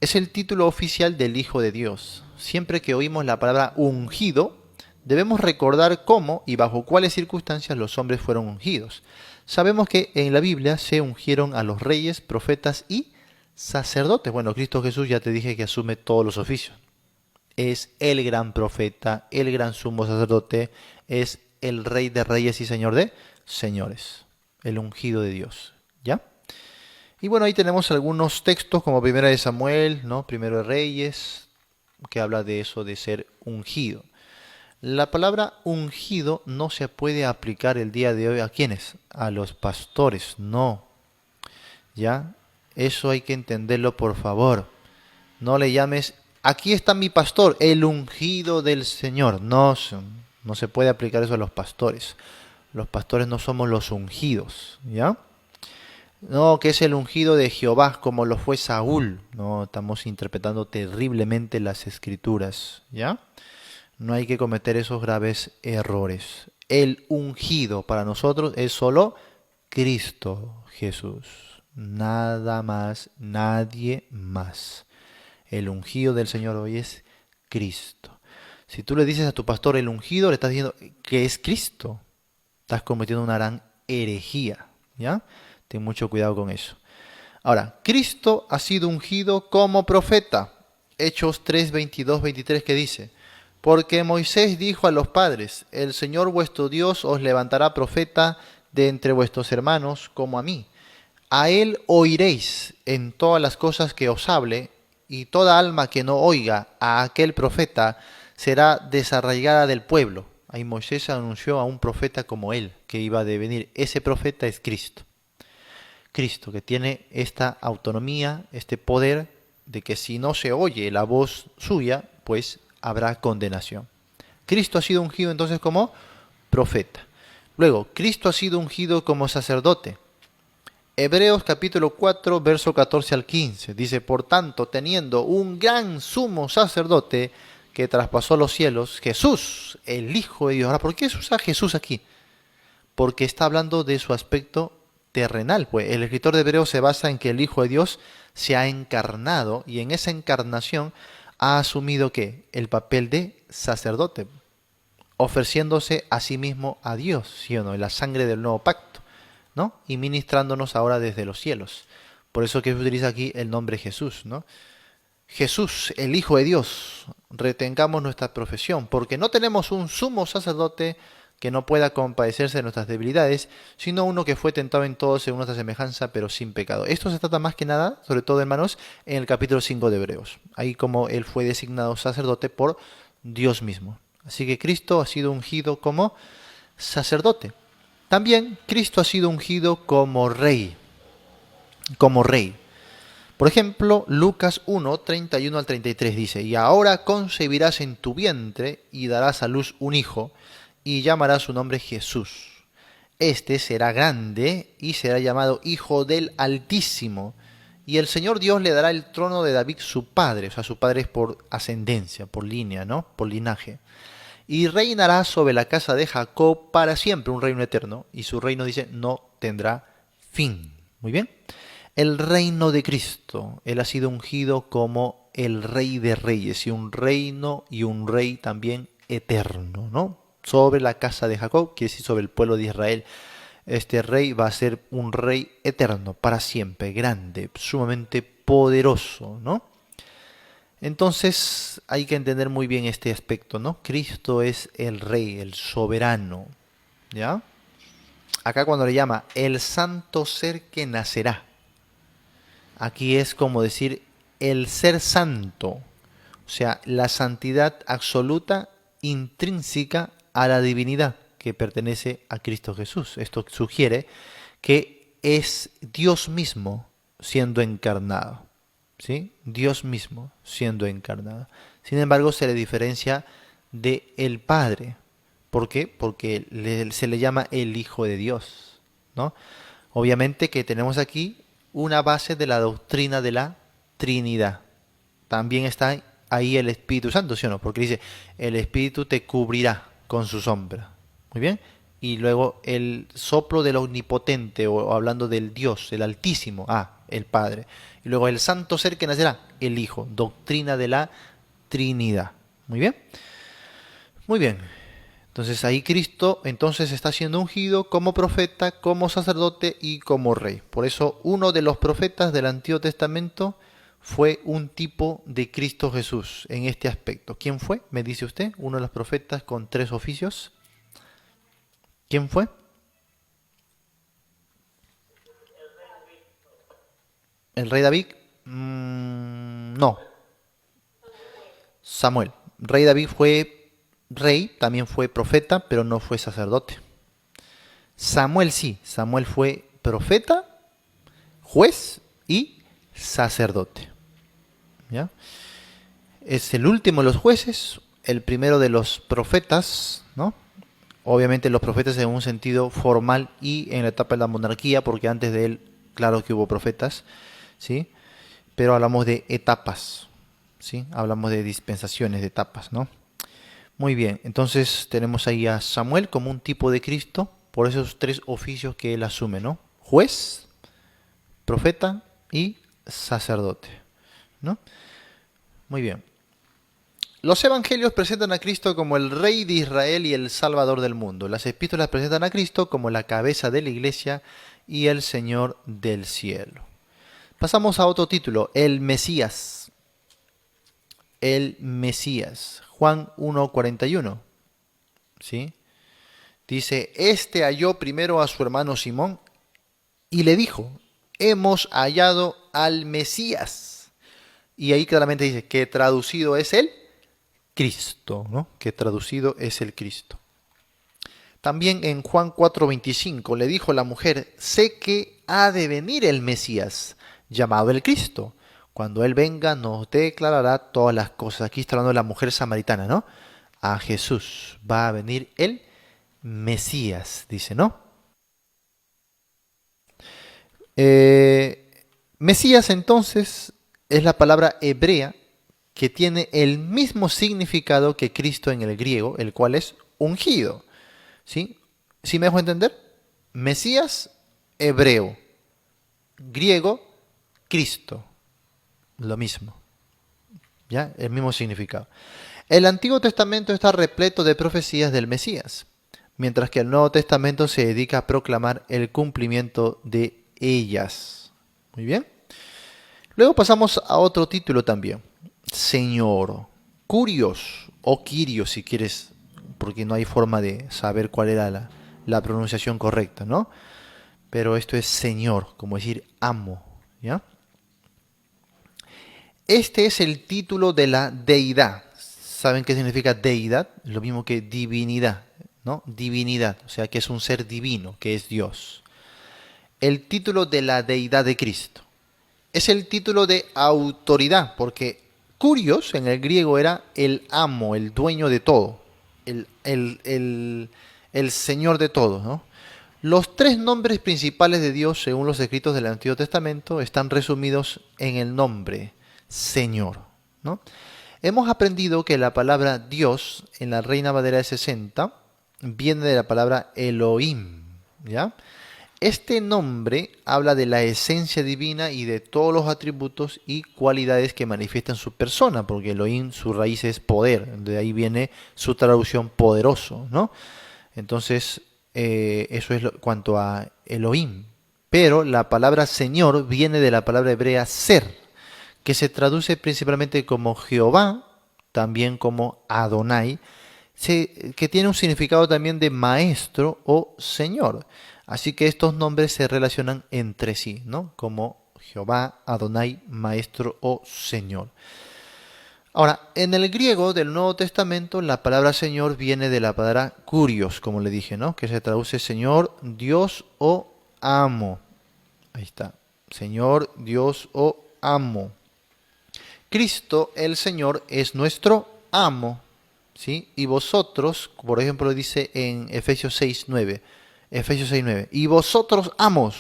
S1: Es el título oficial del Hijo de Dios. Siempre que oímos la palabra ungido, debemos recordar cómo y bajo cuáles circunstancias los hombres fueron ungidos. Sabemos que en la Biblia se ungieron a los reyes, profetas y sacerdotes. Bueno, Cristo Jesús ya te dije que asume todos los oficios. Es el gran profeta, el gran sumo sacerdote, es el rey de reyes y señor de señores, el ungido de Dios. ¿Ya? Y bueno, ahí tenemos algunos textos como Primera de Samuel, ¿no? Primero de Reyes, que habla de eso de ser ungido. La palabra ungido no se puede aplicar el día de hoy a ¿quiénes? A los pastores, no. ¿Ya? Eso hay que entenderlo, por favor. No le llames, aquí está mi pastor, el ungido del Señor. No, no se puede aplicar eso a los pastores. Los pastores no somos los ungidos, ¿ya? No, que es el ungido de Jehová como lo fue Saúl. No, estamos interpretando terriblemente las escrituras, ¿ya? No hay que cometer esos graves errores. El ungido para nosotros es solo Cristo Jesús. Nada más, nadie más. El ungido del Señor hoy es Cristo. Si tú le dices a tu pastor el ungido, le estás diciendo que es Cristo. Estás cometiendo una gran herejía, ¿ya? Ten mucho cuidado con eso. Ahora, Cristo ha sido ungido como profeta. Hechos 3, 22, 23, que dice: porque Moisés dijo a los padres, el Señor vuestro Dios os levantará profeta de entre vuestros hermanos como a mí. A él oiréis en todas las cosas que os hable, y toda alma que no oiga a aquel profeta será desarraigada del pueblo. Ahí Moisés anunció a un profeta como él, que iba a devenir. Ese profeta es Cristo. Cristo, que tiene esta autonomía, este poder de que si no se oye la voz suya, pues habrá condenación. Cristo ha sido ungido entonces como profeta. Luego, Cristo ha sido ungido como sacerdote. Hebreos capítulo 4, verso 14 al 15. Dice, por tanto, teniendo un gran sumo sacerdote que traspasó los cielos, Jesús, el Hijo de Dios. Ahora, ¿por qué se usa Jesús aquí? Porque está hablando de su aspecto terrenal. Pues el escritor de Hebreos se basa en que el Hijo de Dios se ha encarnado y en esa encarnación ha asumido ¿qué? El papel de sacerdote, ofreciéndose a sí mismo a Dios, ¿sí o no? En la sangre del nuevo pacto, ¿no? Y ministrándonos ahora desde los cielos. Por eso que se utiliza aquí el nombre Jesús, ¿no? Jesús, el Hijo de Dios, retengamos nuestra profesión, porque no tenemos un sumo sacerdote que no pueda compadecerse de nuestras debilidades, sino uno que fue tentado en todo según nuestra semejanza, pero sin pecado. Esto se trata más que nada, sobre todo hermanos, en el capítulo 5 de Hebreos, ahí como él fue designado sacerdote por Dios mismo. Así que Cristo ha sido ungido como sacerdote. También Cristo ha sido ungido como rey, como rey. Por ejemplo, Lucas 1, 31 al 33 dice, y ahora concebirás en tu vientre y darás a luz un hijo, y llamarás su nombre Jesús. Este será grande y será llamado Hijo del Altísimo, y el Señor Dios le dará el trono de David su padre, o sea, su padre es por ascendencia, por línea, ¿no? Por linaje. Y reinará sobre la casa de Jacob para siempre, un reino eterno, y su reino, dice, no tendrá fin. Muy bien. El reino de Cristo, él ha sido ungido como el Rey de Reyes y un reino y un rey también eterno, ¿no? Sobre la casa de Jacob, quiere decir sobre el pueblo de Israel. Este rey va a ser un rey eterno, para siempre, grande, sumamente poderoso, ¿no? Entonces hay que entender muy bien este aspecto, ¿no? Cristo es el rey, el soberano, ¿ya? Acá cuando le llama el santo ser que nacerá. Aquí es como decir el ser santo, o sea, la santidad absoluta intrínseca a la divinidad que pertenece a Cristo Jesús. Esto sugiere que es Dios mismo siendo encarnado, ¿sí? Dios mismo siendo encarnado. Sin embargo, se le diferencia de el Padre. ¿Por qué? Porque se le llama el Hijo de Dios, ¿no? Obviamente que tenemos aquí una base de la doctrina de la Trinidad. También está ahí el Espíritu Santo, ¿sí o no? Porque dice, el Espíritu te cubrirá con su sombra. Muy bien. Y luego el soplo del Omnipotente, o hablando del Dios, el Altísimo, el Padre. Y luego el Santo Ser que nacerá, el Hijo. Doctrina de la Trinidad. Muy bien. Muy bien. Entonces ahí Cristo entonces está siendo ungido como profeta, como sacerdote y como rey. Por eso uno de los profetas del Antiguo Testamento fue un tipo de Cristo Jesús en este aspecto. ¿Quién fue? Me dice usted, uno de los profetas con 3 oficios. ¿Quién fue? ¿El rey David? No, Samuel. Rey David fue rey, también fue profeta, pero no fue sacerdote. Samuel sí, Samuel fue profeta, juez y sacerdote. ¿Ya? Es el último de los jueces, el primero de los profetas, ¿no? Obviamente los profetas en un sentido formal y en la etapa de la monarquía, porque antes de él, claro que hubo profetas, ¿sí? Pero hablamos de etapas, ¿sí? Hablamos de dispensaciones, de etapas, ¿no? Muy bien, entonces tenemos ahí a Samuel como un tipo de Cristo, por esos 3 oficios que él asume, ¿no? Juez, profeta y sacerdote, ¿no? Muy bien. Los evangelios presentan a Cristo como el Rey de Israel y el Salvador del mundo. Las epístolas presentan a Cristo como la cabeza de la iglesia y el Señor del cielo. Pasamos a otro título, el Mesías. El Mesías. Juan 1:41. ¿Sí? Dice, este halló primero a su hermano Simón y le dijo, hemos hallado al Mesías. Y ahí claramente dice que traducido es el Cristo, ¿no? Que traducido es el Cristo. También en Juan 4:25 le dijo la mujer, sé que ha de venir el Mesías, llamado el Cristo. Cuando Él venga nos declarará todas las cosas. Aquí está hablando de la mujer samaritana, ¿no? A Jesús va a venir el Mesías, dice, ¿no? Mesías entonces es la palabra hebrea que tiene el mismo significado que Cristo en el griego, el cual es ungido. ¿Sí? ¿Sí me dejo entender? Mesías, hebreo. Griego, Cristo. Lo mismo. ¿Ya? El mismo significado. El Antiguo Testamento está repleto de profecías del Mesías, mientras que el Nuevo Testamento se dedica a proclamar el cumplimiento de ellas. Muy bien. Luego pasamos a otro título también. Señor. Curios o Kyrios si quieres, porque no hay forma de saber cuál era la pronunciación correcta, ¿no? Pero esto es Señor, como decir amo, ¿ya? Este es el título de la deidad. ¿Saben qué significa deidad? Lo mismo que divinidad, ¿no? Divinidad, o sea que es un ser divino, que es Dios. El título de la deidad de Cristo. Es el título de autoridad, porque Curios en el griego era el amo, el dueño de todo, el señor de todo, ¿no? Los tres nombres principales de Dios, según los escritos del Antiguo Testamento, están resumidos en el nombre Señor, ¿no? Hemos aprendido que la palabra Dios en la Reina Valera de 60 viene de la palabra Elohim, ¿ya? Este nombre habla de la esencia divina y de todos los atributos y cualidades que manifiestan su persona, porque Elohim, su raíz es poder, de ahí viene su traducción poderoso, ¿no? Entonces, eso es cuanto a Elohim. Pero la palabra Señor viene de la palabra hebrea ser, que se traduce principalmente como Jehová, también como Adonai, que tiene un significado también de maestro o señor. Así que estos nombres se relacionan entre sí, ¿no? Como Jehová, Adonai, maestro o señor. Ahora, en el griego del Nuevo Testamento, la palabra Señor viene de la palabra Kurios, como le dije, ¿no? Que se traduce Señor, Dios o amo. Ahí está. Señor, Dios o amo. Cristo, el Señor, es nuestro amo, ¿sí? Y vosotros, por ejemplo, dice en Efesios 6:9, Efesios 6:9, y vosotros amos,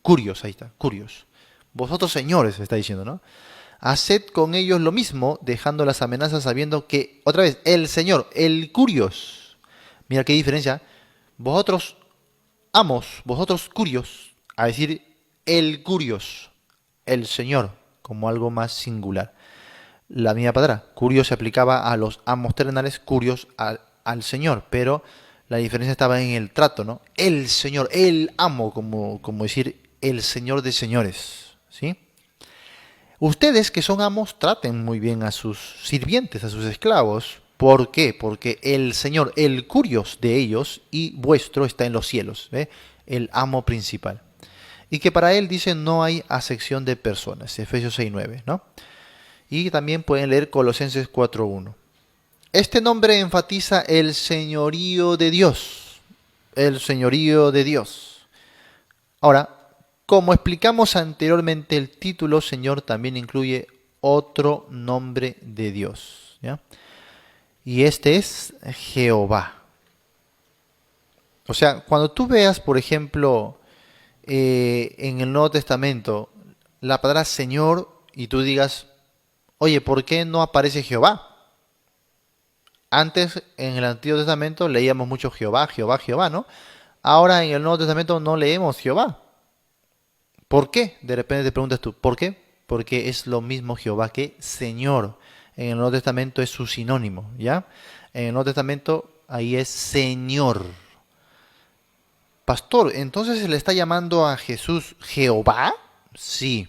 S1: Curios, ahí está, Curios. Vosotros señores, está diciendo, ¿no? Haced con ellos lo mismo, dejando las amenazas, sabiendo que, otra vez, el Señor, el Curios. Mira qué diferencia. Vosotros amos, vosotros Curios, a decir el Curios, el Señor, como algo más singular. La misma palabra, Curios se aplicaba a los amos terrenales, Curios al Señor, pero la diferencia estaba en el trato, ¿no? El Señor, el amo, como decir el Señor de señores, ¿sí? Ustedes que son amos, traten muy bien a sus sirvientes, a sus esclavos. ¿Por qué? Porque el Señor, el Curios de ellos y vuestro está en los cielos, ¿ve? El amo principal. Y que para él, dice, no hay acepción de personas, Efesios 6:9, ¿no? Y también pueden leer Colosenses 4:1. Este nombre enfatiza el señorío de Dios, el señorío de Dios. Ahora, como explicamos anteriormente, el título Señor también incluye otro nombre de Dios, ¿ya? Y este es Jehová. O sea, cuando tú veas, por ejemplo, en el Nuevo Testamento, la palabra Señor y tú digas, oye, ¿por qué no aparece Jehová? Antes, en el Antiguo Testamento, leíamos mucho Jehová, Jehová, Jehová, ¿no? Ahora, en el Nuevo Testamento, no leemos Jehová. ¿Por qué? De repente te preguntas tú, ¿por qué? Porque es lo mismo Jehová que Señor. En el Nuevo Testamento es su sinónimo, ¿ya? En el Nuevo Testamento, ahí es Señor. Pastor, ¿entonces se le está llamando a Jesús Jehová? Sí.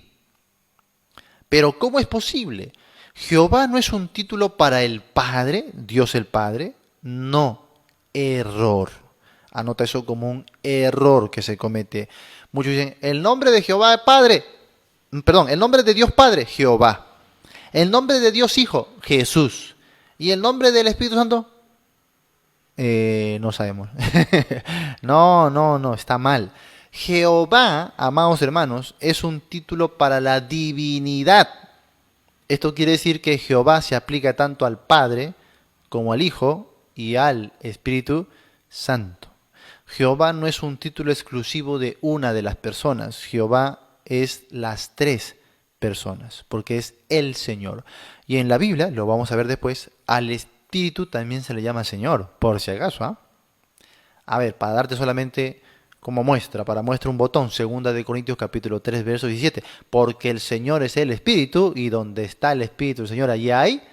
S1: Pero ¿cómo es posible? ¿Jehová no es un título para el Padre, Dios el Padre? No, error. Anota eso como un error que se comete. Muchos dicen, el nombre de Jehová Padre, perdón, el nombre de Dios Padre, Jehová. El nombre de Dios Hijo, Jesús. ¿Y el nombre del Espíritu Santo? No sabemos. No, está mal. Jehová, amados hermanos, es un título para la divinidad. Esto quiere decir que Jehová se aplica tanto al Padre como al Hijo y al Espíritu Santo. Jehová no es un título exclusivo de una de las personas. Jehová es las tres personas, porque es el Señor. Y en la Biblia, lo vamos a ver después, al Espíritu también se le llama Señor, por si acaso, ¿ah? A ver, para darte solamente como muestra, para muestra un botón, segunda de Corintios capítulo 3, verso 17, porque el Señor es el Espíritu y donde está el Espíritu del Señor, allí hay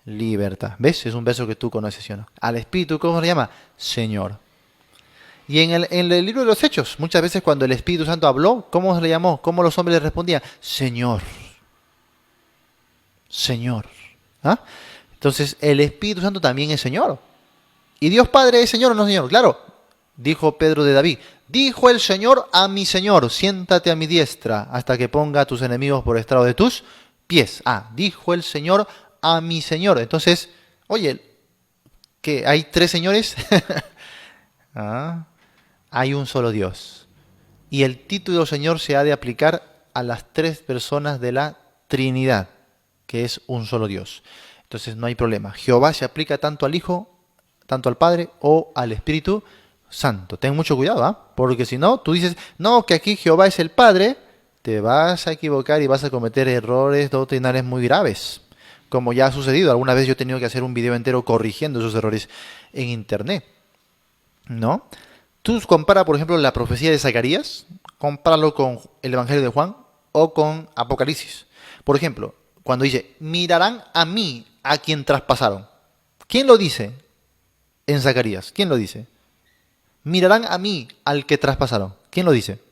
S1: libertad. ¿Ves? Es un verso que tú conoces, ¿sí o no? Al Espíritu, ¿cómo se le llama? Señor. Y en el libro de los Hechos, muchas veces cuando el Espíritu Santo habló, ¿cómo se le llamó? ¿Cómo los hombres le respondían? Señor. Señor. ¿Ah? Entonces, el Espíritu Santo también es Señor. ¿Y Dios Padre es Señor o no Señor? Claro, dijo Pedro de David, dijo el Señor a mi Señor, siéntate a mi diestra hasta que ponga a tus enemigos por estrado de tus pies. Ah, dijo el Señor a mi Señor. Entonces, oye, ¿qué? ¿Hay tres señores? Ah, hay un solo Dios. Y el título Señor se ha de aplicar a las tres personas de la Trinidad, que es un solo Dios. Entonces no hay problema. Jehová se aplica tanto al Hijo, tanto al Padre o al Espíritu Santo. Ten mucho cuidado, ¿ah? Porque si no, tú dices, no, que aquí Jehová es el Padre, te vas a equivocar y vas a cometer errores doctrinales muy graves. Como ya ha sucedido. Alguna vez yo he tenido que hacer un video entero corrigiendo esos errores en internet. ¿No? Tú compara, por ejemplo, la profecía de Zacarías, compáralo con el Evangelio de Juan o con Apocalipsis. Por ejemplo, cuando dice, mirarán a mí a quien traspasaron. ¿Quién lo dice en Zacarías? ¿Quién lo dice? Mirarán a mí al que traspasaron. ¿Quién lo dice?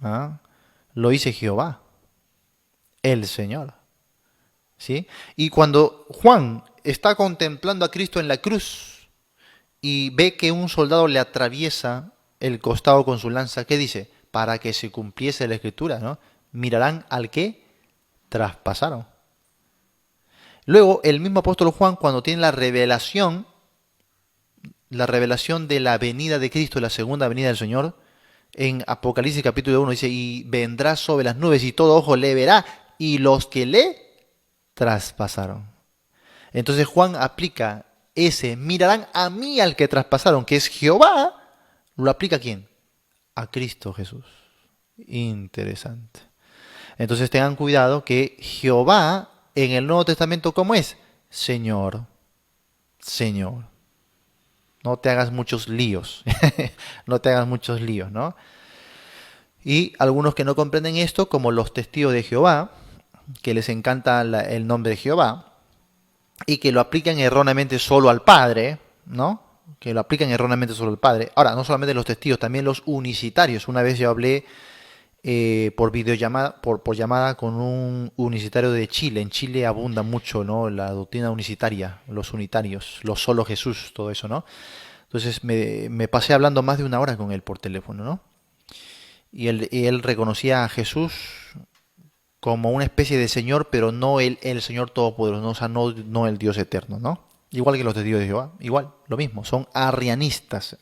S1: Ah, lo dice Jehová, el Señor. ¿Sí? Y cuando Juan está contemplando a Cristo en la cruz y ve que un soldado le atraviesa el costado con su lanza, ¿qué dice? Para que se cumpliese la escritura, ¿no? Mirarán al que traspasaron. Luego, el mismo apóstol Juan, cuando tiene la revelación de la venida de Cristo, la segunda venida del Señor, en Apocalipsis capítulo 1 dice, y vendrá sobre las nubes y todo ojo le verá, y los que le traspasaron. Entonces Juan aplica ese, mirarán a mí al que traspasaron, que es Jehová, ¿lo aplica a quién? A Cristo Jesús. Interesante. Entonces tengan cuidado que Jehová en el Nuevo Testamento, ¿cómo es? Señor. Señor. No te hagas muchos líos. No te hagas muchos líos, ¿no? Y algunos que no comprenden esto, como los testigos de Jehová, que les encanta el nombre de Jehová, y que lo aplican erróneamente solo al Padre, ¿no? Que lo aplican erróneamente solo al Padre. Ahora, no solamente los testigos, también los unicitarios. Una vez yo hablé por videollamada, por llamada con un unicitario de Chile. En Chile abunda mucho, ¿no? La doctrina unicitaria, los unitarios, los solo Jesús, todo eso, ¿no? Entonces me pasé hablando más de una hora con él por teléfono, ¿no? Y él reconocía a Jesús como una especie de Señor, pero no el Señor Todopoderoso, ¿no? O sea, no el Dios eterno, ¿no? Igual que los testigos de Jehová, igual, lo mismo, son arrianistas,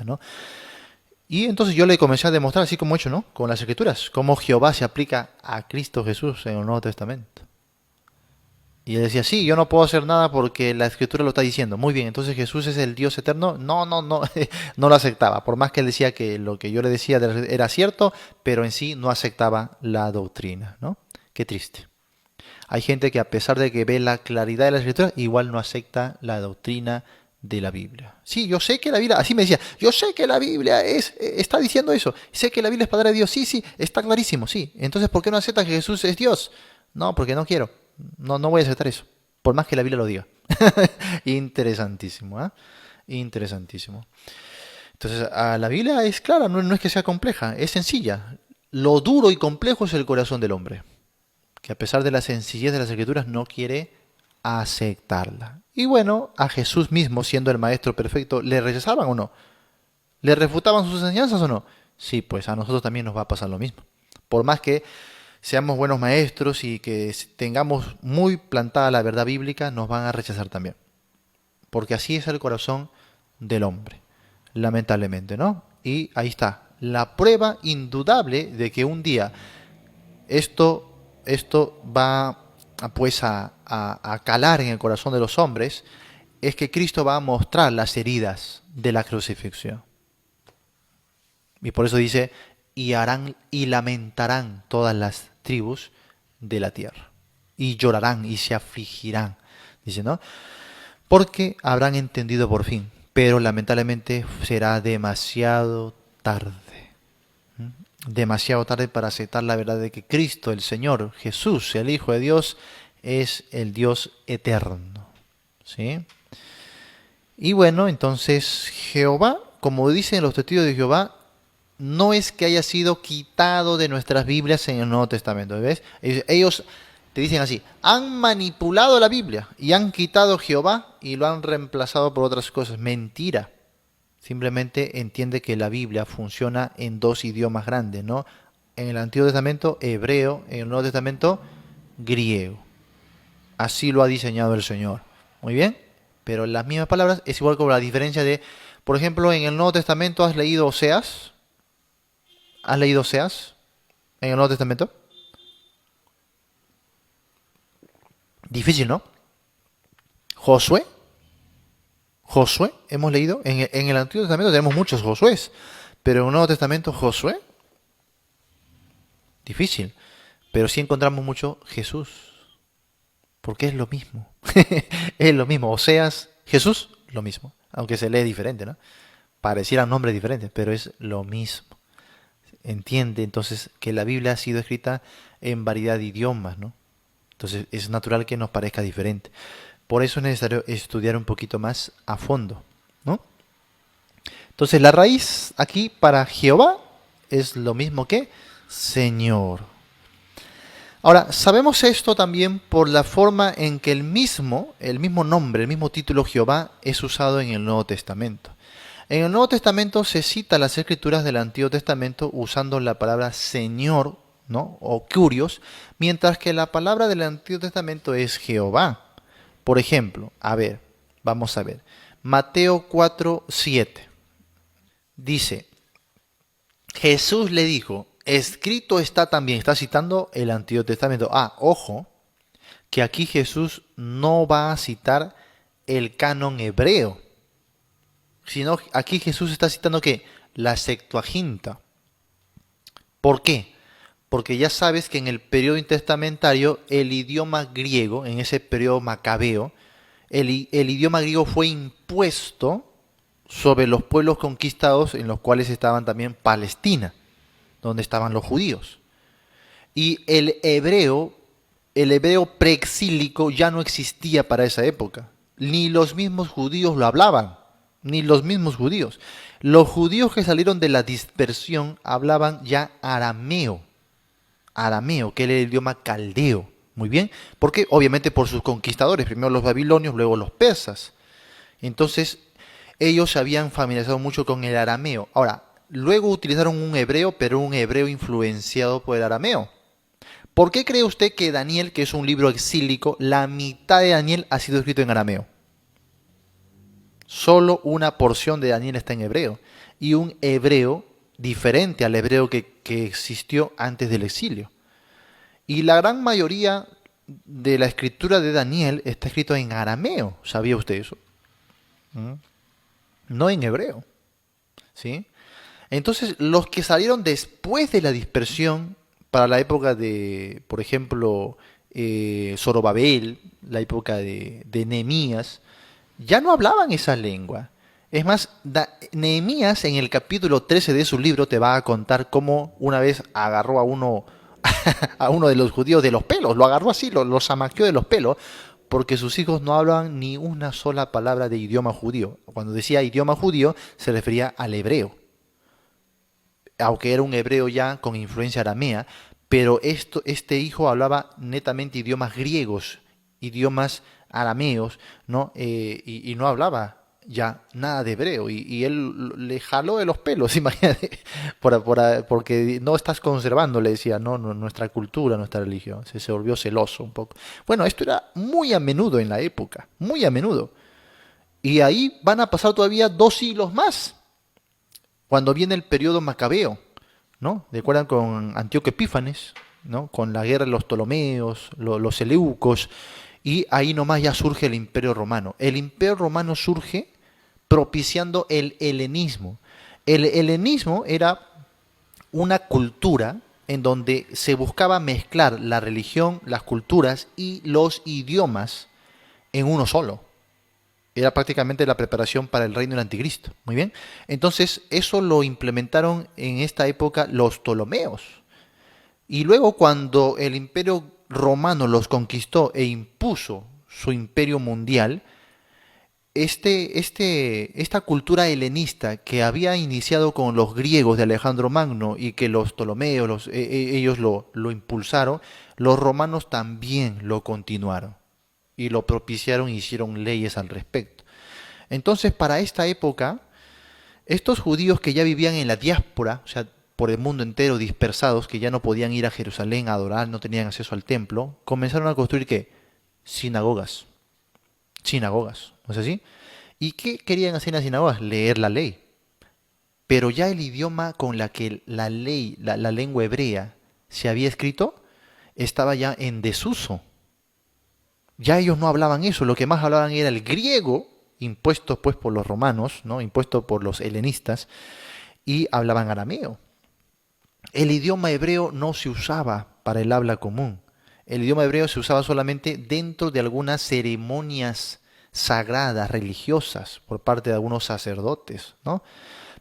S1: ¿no? Y entonces yo le comencé a demostrar, así como he hecho, ¿no? Con las Escrituras, cómo Jehová se aplica a Cristo Jesús en el Nuevo Testamento. Y él decía, sí, yo no puedo hacer nada porque la Escritura lo está diciendo. Muy bien, entonces Jesús es el Dios eterno. No, no lo aceptaba. Por más que él decía que lo que yo le decía era cierto, pero en sí no aceptaba la doctrina, ¿no? Qué triste. Hay gente que a pesar de que ve la claridad de la Escritura, igual no acepta la doctrina de la Biblia. Sí, yo sé que la Biblia, así me decía, yo sé que la Biblia está diciendo eso. Sé que la Biblia es palabra de Dios. Sí, está clarísimo, sí. Entonces, ¿por qué no acepta que Jesús es Dios? No, porque no quiero. No voy a aceptar eso, por más que la Biblia lo diga. Interesantísimo, ¿eh? Interesantísimo. Entonces, la Biblia es clara, no es que sea compleja, es sencilla. Lo duro y complejo es el corazón del hombre, que a pesar de la sencillez de las Escrituras no quiere aceptarla. Y bueno, a Jesús mismo, siendo el Maestro perfecto, ¿le rechazaban o no? ¿Le refutaban sus enseñanzas o no? Sí, pues a nosotros también nos va a pasar lo mismo. Por más que seamos buenos maestros y que tengamos muy plantada la verdad bíblica, nos van a rechazar también. Porque así es el corazón del hombre, lamentablemente, ¿no? Y ahí está, la prueba indudable de que un día esto va pues a calar en el corazón de los hombres, es que Cristo va a mostrar las heridas de la crucifixión. Y por eso dice, y harán y lamentarán todas las tribus de la tierra. Y llorarán y se afligirán. Dice, ¿no? Porque habrán entendido por fin, pero lamentablemente será demasiado tarde. ¿Mm? Demasiado tarde para aceptar la verdad de que Cristo, el Señor, Jesús, el Hijo de Dios, es el Dios eterno. ¿Sí? Y bueno, entonces Jehová, como dicen los testigos de Jehová, no es que haya sido quitado de nuestras Biblias en el Nuevo Testamento. ¿Ves? Ellos te dicen así, han manipulado la Biblia y han quitado Jehová y lo han reemplazado por otras cosas. Mentira. Simplemente entiende que la Biblia funciona en dos idiomas grandes, ¿no? En el Antiguo Testamento, hebreo; en el Nuevo Testamento, griego. Así lo ha diseñado el Señor. Muy bien, pero en las mismas palabras es igual como la diferencia de, por ejemplo, en el Nuevo Testamento has leído Oseas. ¿Has leído Oseas en el Nuevo Testamento? Difícil, ¿no? Josué. Josué, hemos leído. En el Antiguo Testamento tenemos muchos Josués, pero en el Nuevo Testamento, Josué, difícil. Pero sí encontramos mucho Jesús, porque es lo mismo. Es lo mismo. Oseas, Jesús, lo mismo. Aunque se lee diferente, ¿no? Parecieran nombres diferentes, pero es lo mismo. Entiende entonces que la Biblia ha sido escrita en variedad de idiomas, ¿no? Entonces es natural que nos parezca diferente. Por eso es necesario estudiar un poquito más a fondo, ¿no? Entonces la raíz aquí para Jehová es lo mismo que Señor. Ahora, sabemos esto también por la forma en que el mismo nombre, el mismo título Jehová es usado en el Nuevo Testamento. En el Nuevo Testamento se cita las escrituras del Antiguo Testamento usando la palabra Señor, ¿no? O Curios, mientras que la palabra del Antiguo Testamento es Jehová. Por ejemplo, vamos a ver. Mateo 4:7 dice, Jesús le dijo, escrito está también, está citando el Antiguo Testamento. Ojo, que aquí Jesús no va a citar el canon hebreo, sino aquí Jesús está citando ¿qué? La Septuaginta. ¿Por qué? Porque ya sabes que en el periodo intertestamentario el idioma griego, en ese periodo macabeo, el idioma griego fue impuesto sobre los pueblos conquistados, en los cuales estaban también Palestina, donde estaban los judíos. Y el hebreo preexílico ya no existía para esa época. Ni los mismos judíos lo hablaban, ni los mismos judíos. Los judíos que salieron de la dispersión hablaban ya arameo, que era el idioma caldeo. Muy bien, porque obviamente por sus conquistadores, primero los babilonios, luego los persas. Entonces, ellos se habían familiarizado mucho con el arameo. Ahora, luego utilizaron un hebreo, pero un hebreo influenciado por el arameo. ¿Por qué cree usted que Daniel, que es un libro exílico, la mitad de Daniel ha sido escrito en arameo? Solo una porción de Daniel está en hebreo. Y un hebreo diferente al hebreo que existió antes del exilio. Y la gran mayoría de la escritura de Daniel está escrito en arameo. ¿Sabía usted eso? No en hebreo. ¿Sí? Entonces, los que salieron después de la dispersión, para la época de, por ejemplo, Zorobabel, la época de Nehemías, ya no hablaban esa lengua. Es más, Nehemías en el capítulo 13 de su libro te va a contar cómo una vez agarró a uno, a uno de los judíos de los pelos, lo agarró así, lo zamaqueó de los pelos, porque sus hijos no hablaban ni una sola palabra de idioma judío. Cuando decía idioma judío, se refería al hebreo, aunque era un hebreo ya con influencia aramea, pero este hijo hablaba netamente idiomas griegos, idiomas arameos, ¿no? Y no hablaba ya nada de hebreo, y él le jaló de los pelos, imagínate, porque no estás conservando, le decía, no, nuestra cultura, nuestra religión. Se volvió celoso un poco. Bueno, esto era muy a menudo en la época, muy a menudo. Y ahí van a pasar todavía 2 siglos más, cuando viene el periodo macabeo, ¿no? ¿Recuerdan con Antíoco Epífanes, ¿no? Con la guerra de los Ptolomeos, los Seleucos, y ahí nomás ya surge el Imperio Romano. El Imperio Romano surge propiciando el helenismo. El helenismo era una cultura en donde se buscaba mezclar la religión, las culturas y los idiomas en uno solo. Era prácticamente la preparación para el reino del anticristo. Muy bien. Entonces, eso lo implementaron en esta época los Ptolomeos. Y luego, cuando el imperio romano los conquistó e impuso su imperio mundial, esta cultura helenista que había iniciado con los griegos de Alejandro Magno y que los Ptolomeos, ellos lo impulsaron, los romanos también lo continuaron y lo propiciaron y hicieron leyes al respecto. Entonces, para esta época, estos judíos que ya vivían en la diáspora, o sea, por el mundo entero dispersados, que ya no podían ir a Jerusalén a adorar, no tenían acceso al templo, comenzaron a construir ¿qué? Sinagogas. Sinagogas, ¿no es así? ¿Y qué querían hacer en las sinagogas? Leer la ley. Pero ya el idioma con la que la ley, la lengua hebrea se había escrito, estaba ya en desuso. Ya ellos no hablaban eso, lo que más hablaban era el griego, impuesto pues por los romanos, ¿no? Impuesto por los helenistas, y hablaban arameo. El idioma hebreo no se usaba para el habla común. El idioma hebreo se usaba solamente dentro de algunas ceremonias sagradas, religiosas, por parte de algunos sacerdotes, ¿no?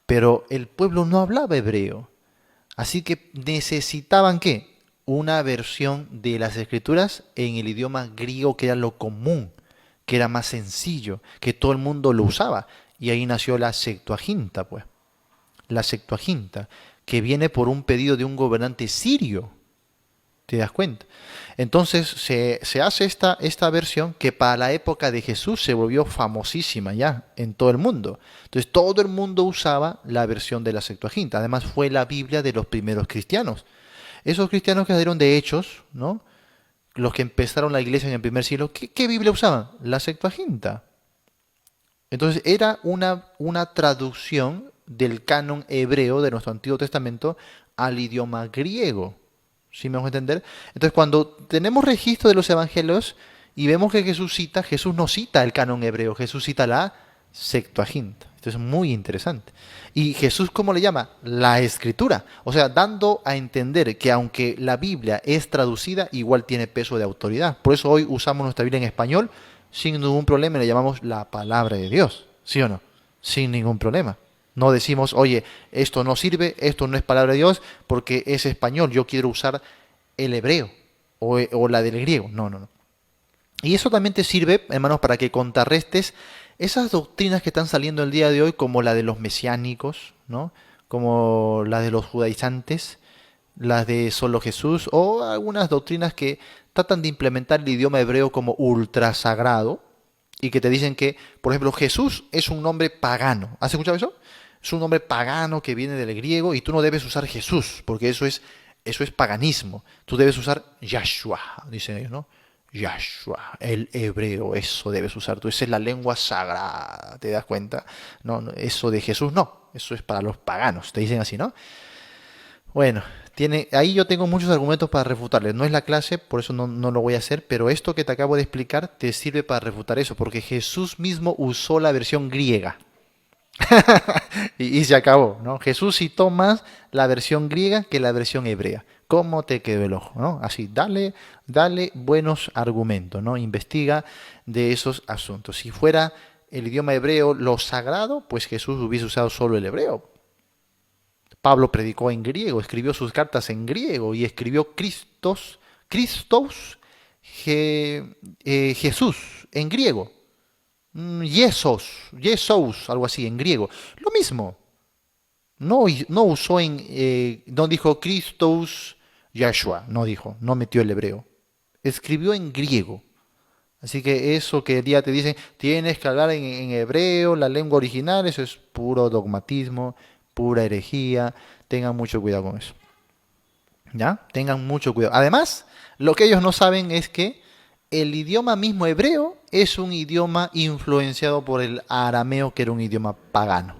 S1: Pero el pueblo no hablaba hebreo. Así que necesitaban ¿qué? Una versión de las escrituras en el idioma griego, que era lo común, que era más sencillo, que todo el mundo lo usaba. Y ahí nació la Septuaginta, pues. La Septuaginta, que viene por un pedido de un gobernante sirio. ¿Te das cuenta? Entonces se hace esta versión que para la época de Jesús se volvió famosísima ya en todo el mundo. Entonces todo el mundo usaba la versión de la Septuaginta. Además fue la Biblia de los primeros cristianos. Esos cristianos que salieron de Hechos, ¿no? Los que empezaron la iglesia en el primer siglo, ¿qué Biblia usaban? La Septuaginta. Entonces era una traducción del canon hebreo de nuestro Antiguo Testamento al idioma griego. ¿Sí me vamos a entender? Entonces, cuando tenemos registro de los evangelios y vemos que Jesús no cita el canon hebreo, Jesús cita la Septuaginta. Esto es muy interesante. ¿Y Jesús cómo le llama? La Escritura. O sea, dando a entender que aunque la Biblia es traducida, igual tiene peso de autoridad. Por eso hoy usamos nuestra Biblia en español sin ningún problema y le llamamos la palabra de Dios. ¿Sí o no? Sin ningún problema. No decimos, oye, esto no sirve, esto no es palabra de Dios porque es español, yo quiero usar el hebreo o la del griego. No, no, no. Y eso también te sirve, hermanos, para que contrarrestes esas doctrinas que están saliendo el día de hoy, como la de los mesiánicos, ¿no? Como la de los judaizantes, las de solo Jesús, o algunas doctrinas que tratan de implementar el idioma hebreo como ultra sagrado y que te dicen que, por ejemplo, Jesús es un nombre pagano. ¿Has escuchado eso? Es un nombre pagano que viene del griego y tú no debes usar Jesús, porque eso es paganismo. Tú debes usar Yahshua, dicen ellos, ¿no? Yahshua, el hebreo, eso debes usar tú. Esa es la lengua sagrada, ¿te das cuenta? No, eso de Jesús no, eso es para los paganos, te dicen así, ¿no? Bueno, ahí yo tengo muchos argumentos para refutarles. No es la clase, por eso no lo voy a hacer, pero esto que te acabo de explicar te sirve para refutar eso, porque Jesús mismo usó la versión griega. y se acabó, ¿no? Jesús citó más la versión griega que la versión hebrea. ¿Cómo te quedó el ojo, no? Así, dale buenos argumentos, ¿no? Investiga de esos asuntos. Si fuera el idioma hebreo lo sagrado, pues Jesús hubiese usado solo el hebreo. Pablo predicó en griego, escribió sus cartas en griego y escribió Jesús en griego. Jesús, algo así, en griego. Lo mismo. No usó no dijo Christos Yahshua, no metió el hebreo. Escribió en griego. Así que eso que el día te dicen, tienes que hablar en hebreo, la lengua original, eso es puro dogmatismo, pura herejía. Tengan mucho cuidado con eso. ¿Ya? Tengan mucho cuidado. Además, lo que ellos no saben es que el idioma mismo hebreo es un idioma influenciado por el arameo, que era un idioma pagano.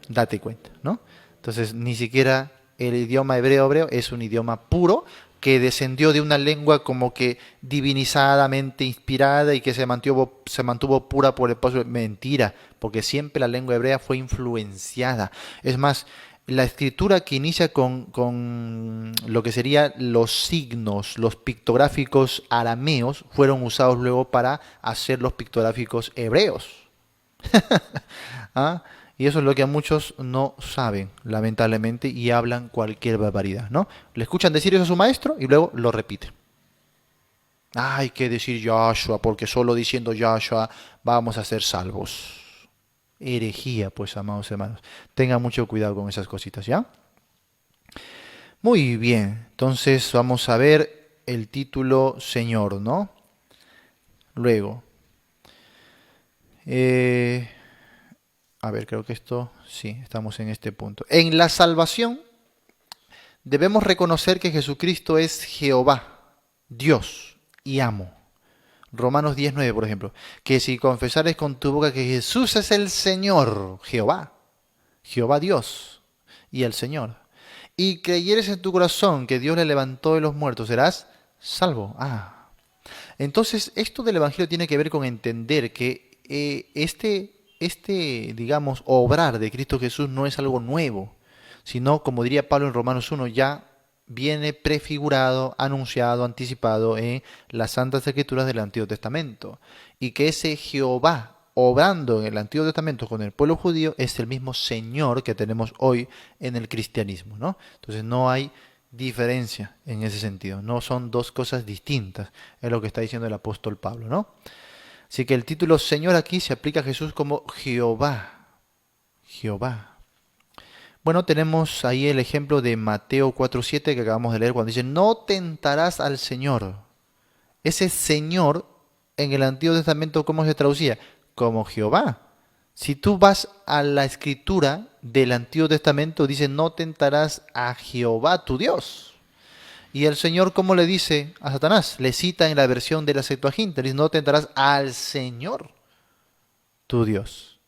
S1: Date cuenta, ¿no? Entonces, ni siquiera el idioma hebreo es un idioma puro que descendió de una lengua como que divinizadamente inspirada y que se mantuvo pura por el paso. Mentira, porque siempre la lengua hebrea fue influenciada. Es más, La escritura que inicia con lo que serían los signos, los pictográficos arameos, fueron usados luego para hacer los pictográficos hebreos. ¿Ah? Y eso es lo que muchos no saben, lamentablemente, y hablan cualquier barbaridad, ¿no? Le escuchan decir eso a su maestro y luego lo repiten. Hay que decir Yahshua, porque solo diciendo Yahshua vamos a ser salvos. Herejía, pues, amados hermanos. Tengan mucho cuidado con esas cositas, ¿ya? Muy bien, entonces vamos a ver el título Señor, ¿no? Luego, eh, a ver, creo que esto, sí, estamos en este punto. En la salvación debemos reconocer que Jesucristo es Jehová, Dios y amo. Romanos 10:9, por ejemplo, que si confesares con tu boca que Jesús es el Señor, Jehová, Jehová Dios y el Señor, y creyeres en tu corazón que Dios le levantó de los muertos, serás salvo. Entonces esto del Evangelio tiene que ver con entender que digamos, obrar de Cristo Jesús no es algo nuevo, sino, como diría Pablo en Romanos 1, ya viene prefigurado, anunciado, anticipado en las Santas Escrituras del Antiguo Testamento. Y que ese Jehová obrando en el Antiguo Testamento con el pueblo judío es el mismo Señor que tenemos hoy en el cristianismo, ¿no? Entonces no hay diferencia en ese sentido, no son dos cosas distintas, es lo que está diciendo el apóstol Pablo, ¿no? Así que el título Señor aquí se aplica a Jesús como Jehová, Jehová. Bueno, tenemos ahí el ejemplo de Mateo 4:7 que acabamos de leer cuando dice, no tentarás al Señor. Ese Señor en el Antiguo Testamento, ¿cómo se traducía? Como Jehová. Si tú vas a la escritura del Antiguo Testamento, dice, no tentarás a Jehová tu Dios. Y el Señor, ¿cómo le dice a Satanás? Le cita en la versión de la Septuaginta, dice, no tentarás al Señor tu Dios.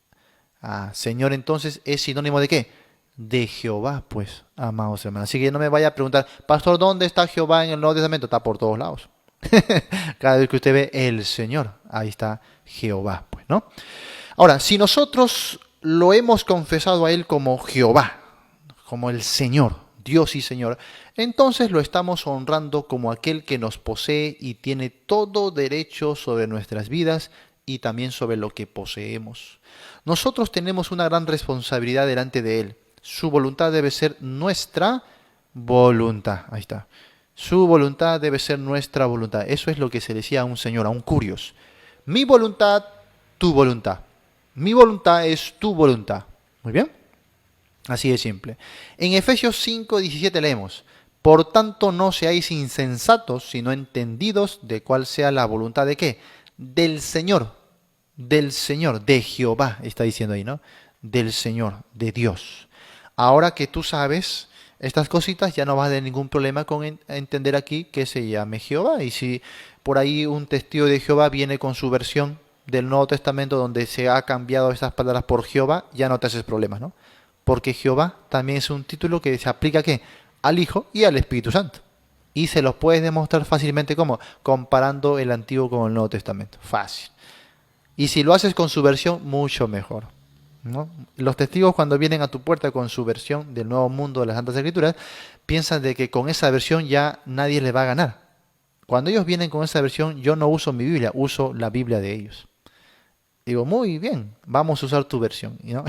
S1: Señor entonces es sinónimo ¿de qué? De Jehová, pues, amados hermanos. Así que no me vaya a preguntar, pastor, ¿dónde está Jehová en el Nuevo Testamento? Está por todos lados. Cada vez que usted ve el Señor, ahí está Jehová, pues, ¿no? Ahora, si nosotros lo hemos confesado a Él como Jehová, como el Señor, Dios y Señor, entonces lo estamos honrando como aquel que nos posee y tiene todo derecho sobre nuestras vidas y también sobre lo que poseemos. Nosotros tenemos una gran responsabilidad delante de Él. Su voluntad debe ser nuestra voluntad. Ahí está. Su voluntad debe ser nuestra voluntad. Eso es lo que se decía a un señor, a un curios. Mi voluntad, tu voluntad. Mi voluntad es tu voluntad. Muy bien. Así de simple. En Efesios 5:17 leemos, por tanto no seáis insensatos, sino entendidos de cuál sea la voluntad de qué. Del Señor, de Jehová, está diciendo ahí, ¿no? Del Señor, de Dios. Ahora que tú sabes estas cositas, ya no vas a tener ningún problema con entender aquí que se llame Jehová. Y si por ahí un testigo de Jehová viene con su versión del Nuevo Testamento donde se ha cambiado estas palabras por Jehová, ya no te haces problemas, ¿no? Porque Jehová también es un título que se aplica ¿qué? Al Hijo y al Espíritu Santo. Y se los puedes demostrar fácilmente como comparando el Antiguo con el Nuevo Testamento. Fácil. Y si lo haces con su versión, mucho mejor, ¿no? Los testigos cuando vienen a tu puerta con su versión del Nuevo Mundo de las Santas Escrituras, piensan de que con esa versión ya nadie le va a ganar. Cuando ellos vienen con esa versión, yo no uso mi Biblia, uso la Biblia de ellos. Digo, muy bien, vamos a usar tu versión, ¿no?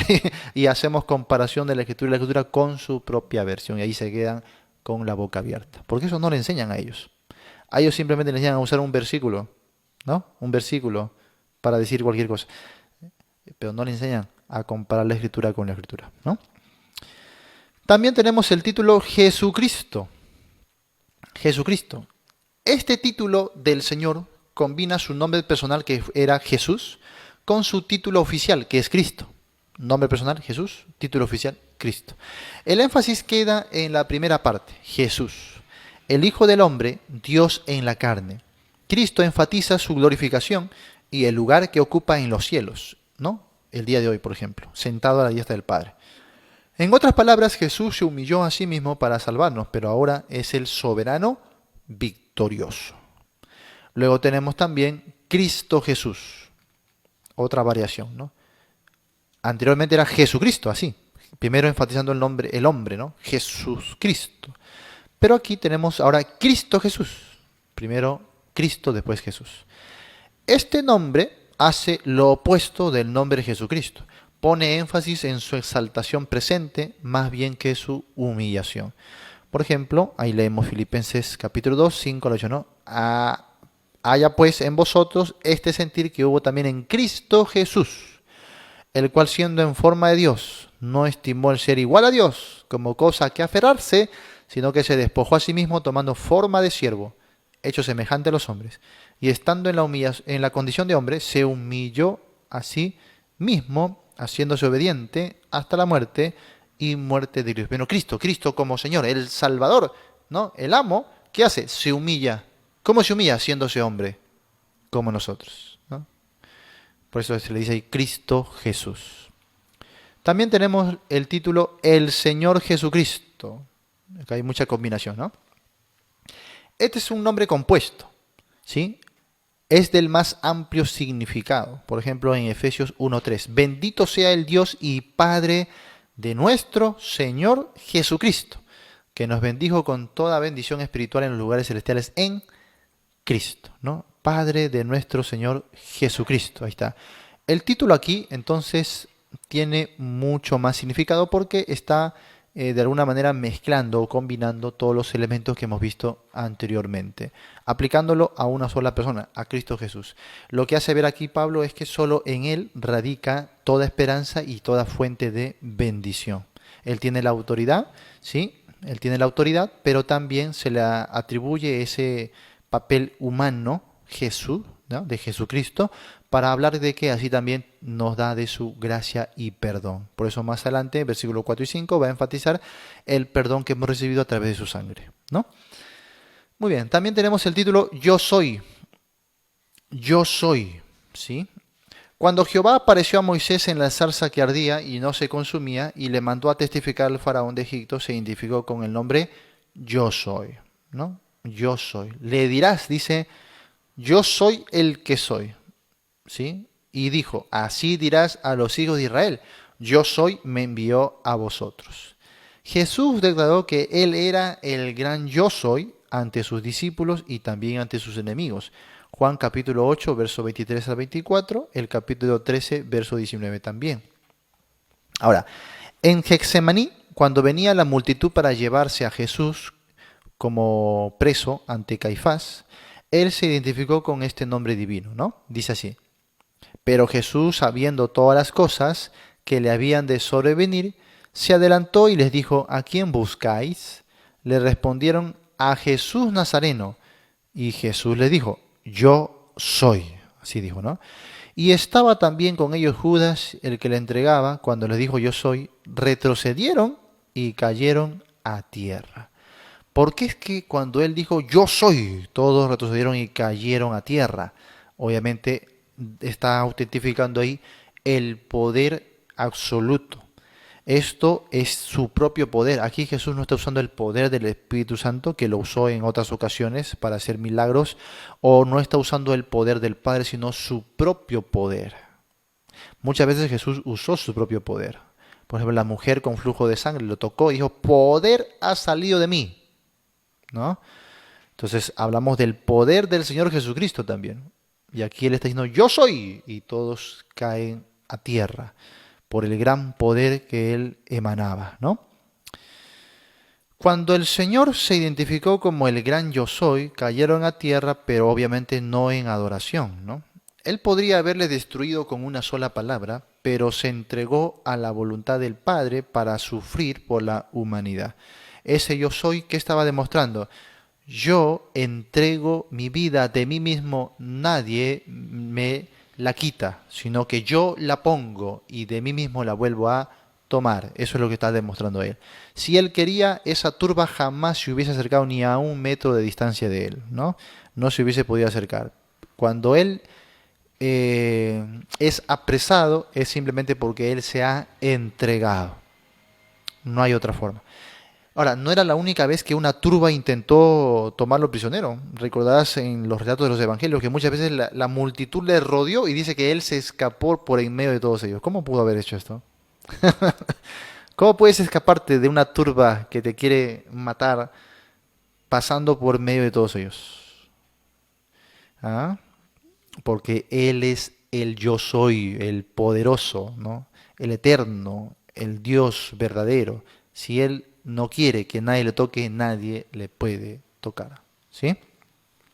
S1: Y hacemos comparación de la Escritura y la Escritura con su propia versión. Y ahí se quedan con la boca abierta. Porque eso no le enseñan a ellos. A ellos simplemente les enseñan a usar un versículo, ¿no? Un versículo para decir cualquier cosa. Pero no le enseñan a comparar la Escritura con la Escritura, ¿no? También tenemos el título Jesucristo. Jesucristo. Este título del Señor combina su nombre personal, que era Jesús, con su título oficial, que es Cristo. Nombre personal, Jesús, título oficial, Cristo. El énfasis queda en la primera parte, Jesús, el Hijo del Hombre, Dios en la carne. Cristo enfatiza su glorificación y el lugar que ocupa en los cielos, ¿no? El día de hoy, por ejemplo, sentado a la diestra del Padre. En otras palabras, Jesús se humilló a sí mismo para salvarnos, pero ahora es el soberano victorioso. Luego tenemos también Cristo Jesús, otra variación, ¿no? Anteriormente era Jesucristo, así, Primero enfatizando el nombre, el hombre, ¿no? Jesús Cristo. Pero aquí tenemos ahora Cristo Jesús. Primero Cristo, después Jesús. Este nombre hace lo opuesto del nombre Jesucristo. Pone énfasis en su exaltación presente más bien que su humillación. Por ejemplo, ahí leemos Filipenses capítulo 2, 5 al 8, ¿no? Haya pues en vosotros este sentir que hubo también en Cristo Jesús, el cual siendo en forma de Dios, no estimó el ser igual a Dios como cosa que aferrarse, sino que se despojó a sí mismo tomando forma de siervo, hecho semejante a los hombres, y estando en la condición de hombre, se humilló a sí mismo, haciéndose obediente hasta la muerte y muerte de Dios. Bueno, Cristo como Señor, el Salvador, ¿no? El amo, ¿qué hace? Se humilla. ¿Cómo se humilla? Haciéndose hombre, como nosotros, ¿no? Por eso se le dice ahí Cristo Jesús. También tenemos el título El Señor Jesucristo. Acá hay mucha combinación, ¿no? Este es un nombre compuesto, ¿sí? Es del más amplio significado. Por ejemplo, en Efesios 1:3. Bendito sea el Dios y Padre de nuestro Señor Jesucristo, que nos bendijo con toda bendición espiritual en los lugares celestiales en Cristo, ¿no? Padre de nuestro Señor Jesucristo. Ahí está. El título aquí, entonces, tiene mucho más significado porque está de alguna manera mezclando o combinando todos los elementos que hemos visto anteriormente, aplicándolo a una sola persona, a Cristo Jesús. Lo que hace ver aquí Pablo es que solo en Él radica toda esperanza y toda fuente de bendición. Él tiene la autoridad, ¿sí? Él tiene la autoridad, pero también se le atribuye ese papel humano, Jesús, ¿no? De Jesucristo, para hablar de que así también nos da de su gracia y perdón. Por eso más adelante, versículos 4 y 5, va a enfatizar el perdón que hemos recibido a través de su sangre, ¿no? Muy bien, también tenemos el título Yo soy. Yo soy, ¿sí? Cuando Jehová apareció a Moisés en la zarza que ardía y no se consumía y le mandó a testificar al faraón de Egipto, se identificó con el nombre Yo soy, ¿no? Yo soy. Le dirás, dice, yo soy el que soy, ¿sí? Y dijo, así dirás a los hijos de Israel, yo soy, me envió a vosotros. Jesús declaró que él era el gran yo soy ante sus discípulos y también ante sus enemigos. Juan capítulo 8, verso 23 al 24, el capítulo 13, verso 19 también. Ahora, en Getsemaní, cuando venía la multitud para llevarse a Jesús como preso ante Caifás, él se identificó con este nombre divino, ¿no? Dice así, pero Jesús, sabiendo todas las cosas que le habían de sobrevenir, se adelantó y les dijo, ¿a quién buscáis? Le respondieron, a Jesús Nazareno. Y Jesús les dijo, yo soy. Así dijo, ¿no? Y estaba también con ellos Judas, el que le entregaba, cuando les dijo, yo soy, retrocedieron y cayeron a tierra. Porque es que cuando él dijo, yo soy, todos retrocedieron y cayeron a tierra. Obviamente está autentificando ahí el poder absoluto. Esto es su propio poder. Aquí Jesús no está usando el poder del Espíritu Santo, que lo usó en otras ocasiones para hacer milagros, o no está usando el poder del Padre, sino su propio poder. Muchas veces Jesús usó su propio poder. Por ejemplo, la mujer con flujo de sangre lo tocó y dijo, poder ha salido de mí, ¿no? Entonces hablamos del poder del Señor Jesucristo también. Y aquí Él está diciendo, yo soy, y todos caen a tierra por el gran poder que Él emanaba, ¿no? Cuando el Señor se identificó como el gran yo soy, cayeron a tierra, pero obviamente no en adoración, ¿no? Él podría haberle destruido con una sola palabra, pero se entregó a la voluntad del Padre para sufrir por la humanidad. Ese yo soy, ¿qué estaba demostrando? Yo entrego mi vida de mí mismo, nadie me la quita, sino que yo la pongo y de mí mismo la vuelvo a tomar. Eso es lo que está demostrando él. Si él quería, esa turba jamás se hubiese acercado ni a 1 metro de distancia de él, ¿no? No se hubiese podido acercar. Cuando él es apresado, es simplemente porque él se ha entregado. No hay otra forma. Ahora, no era la única vez que una turba intentó tomarlo prisionero. Recordarás en los relatos de los evangelios que muchas veces la multitud le rodeó y dice que él se escapó por en medio de todos ellos. ¿Cómo pudo haber hecho esto? ¿Cómo puedes escaparte de una turba que te quiere matar pasando por medio de todos ellos? ¿Ah? Porque Él es el yo soy, el poderoso, ¿no? El eterno, el Dios verdadero. Si Él no quiere que nadie le toque, nadie le puede tocar, ¿sí?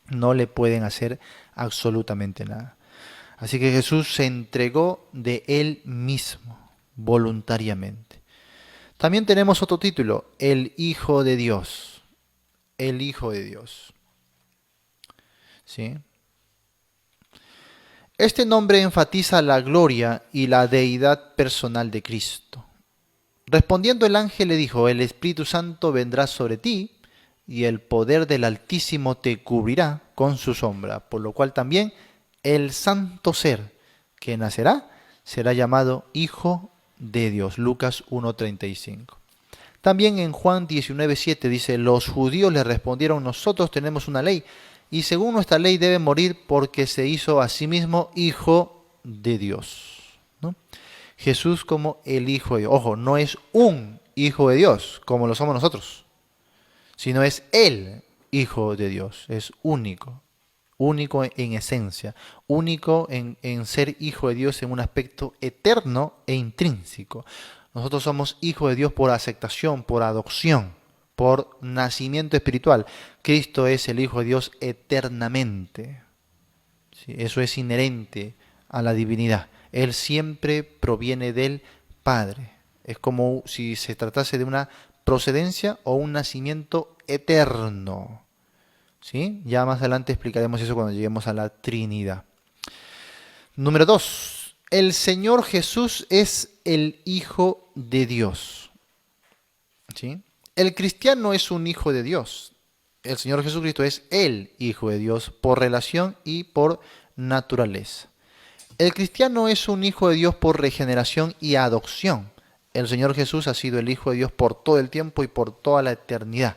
S1: No le pueden hacer absolutamente nada. Así que Jesús se entregó de Él mismo, voluntariamente. También tenemos otro título, el Hijo de Dios. El Hijo de Dios. ¿Sí? Este nombre enfatiza la gloria y la deidad personal de Cristo. Respondiendo el ángel le dijo, el Espíritu Santo vendrá sobre ti y el poder del Altísimo te cubrirá con su sombra, por lo cual también el santo ser que nacerá será llamado Hijo de Dios. Lucas 1:35. También en Juan 19:7 dice, los judíos le respondieron, nosotros tenemos una ley y según nuestra ley debe morir porque se hizo a sí mismo Hijo de Dios, ¿no? Jesús como el Hijo de Dios. Ojo, no es un Hijo de Dios como lo somos nosotros, sino es el Hijo de Dios. Es único, único en esencia, único en ser Hijo de Dios en un aspecto eterno e intrínseco. Nosotros somos hijos de Dios por aceptación, por adopción, por nacimiento espiritual. Cristo es el Hijo de Dios eternamente. ¿Sí? Eso es inherente a la divinidad. Él siempre proviene del Padre. Es como si se tratase de una procedencia o un nacimiento eterno. ¿Sí? Ya más adelante explicaremos eso cuando lleguemos a la Trinidad. Número 2. El Señor Jesús es el Hijo de Dios. ¿Sí? El cristiano es un hijo de Dios. El Señor Jesucristo es el Hijo de Dios por relación y por naturaleza. El cristiano es un hijo de Dios por regeneración y adopción. El Señor Jesús ha sido el Hijo de Dios por todo el tiempo y por toda la eternidad.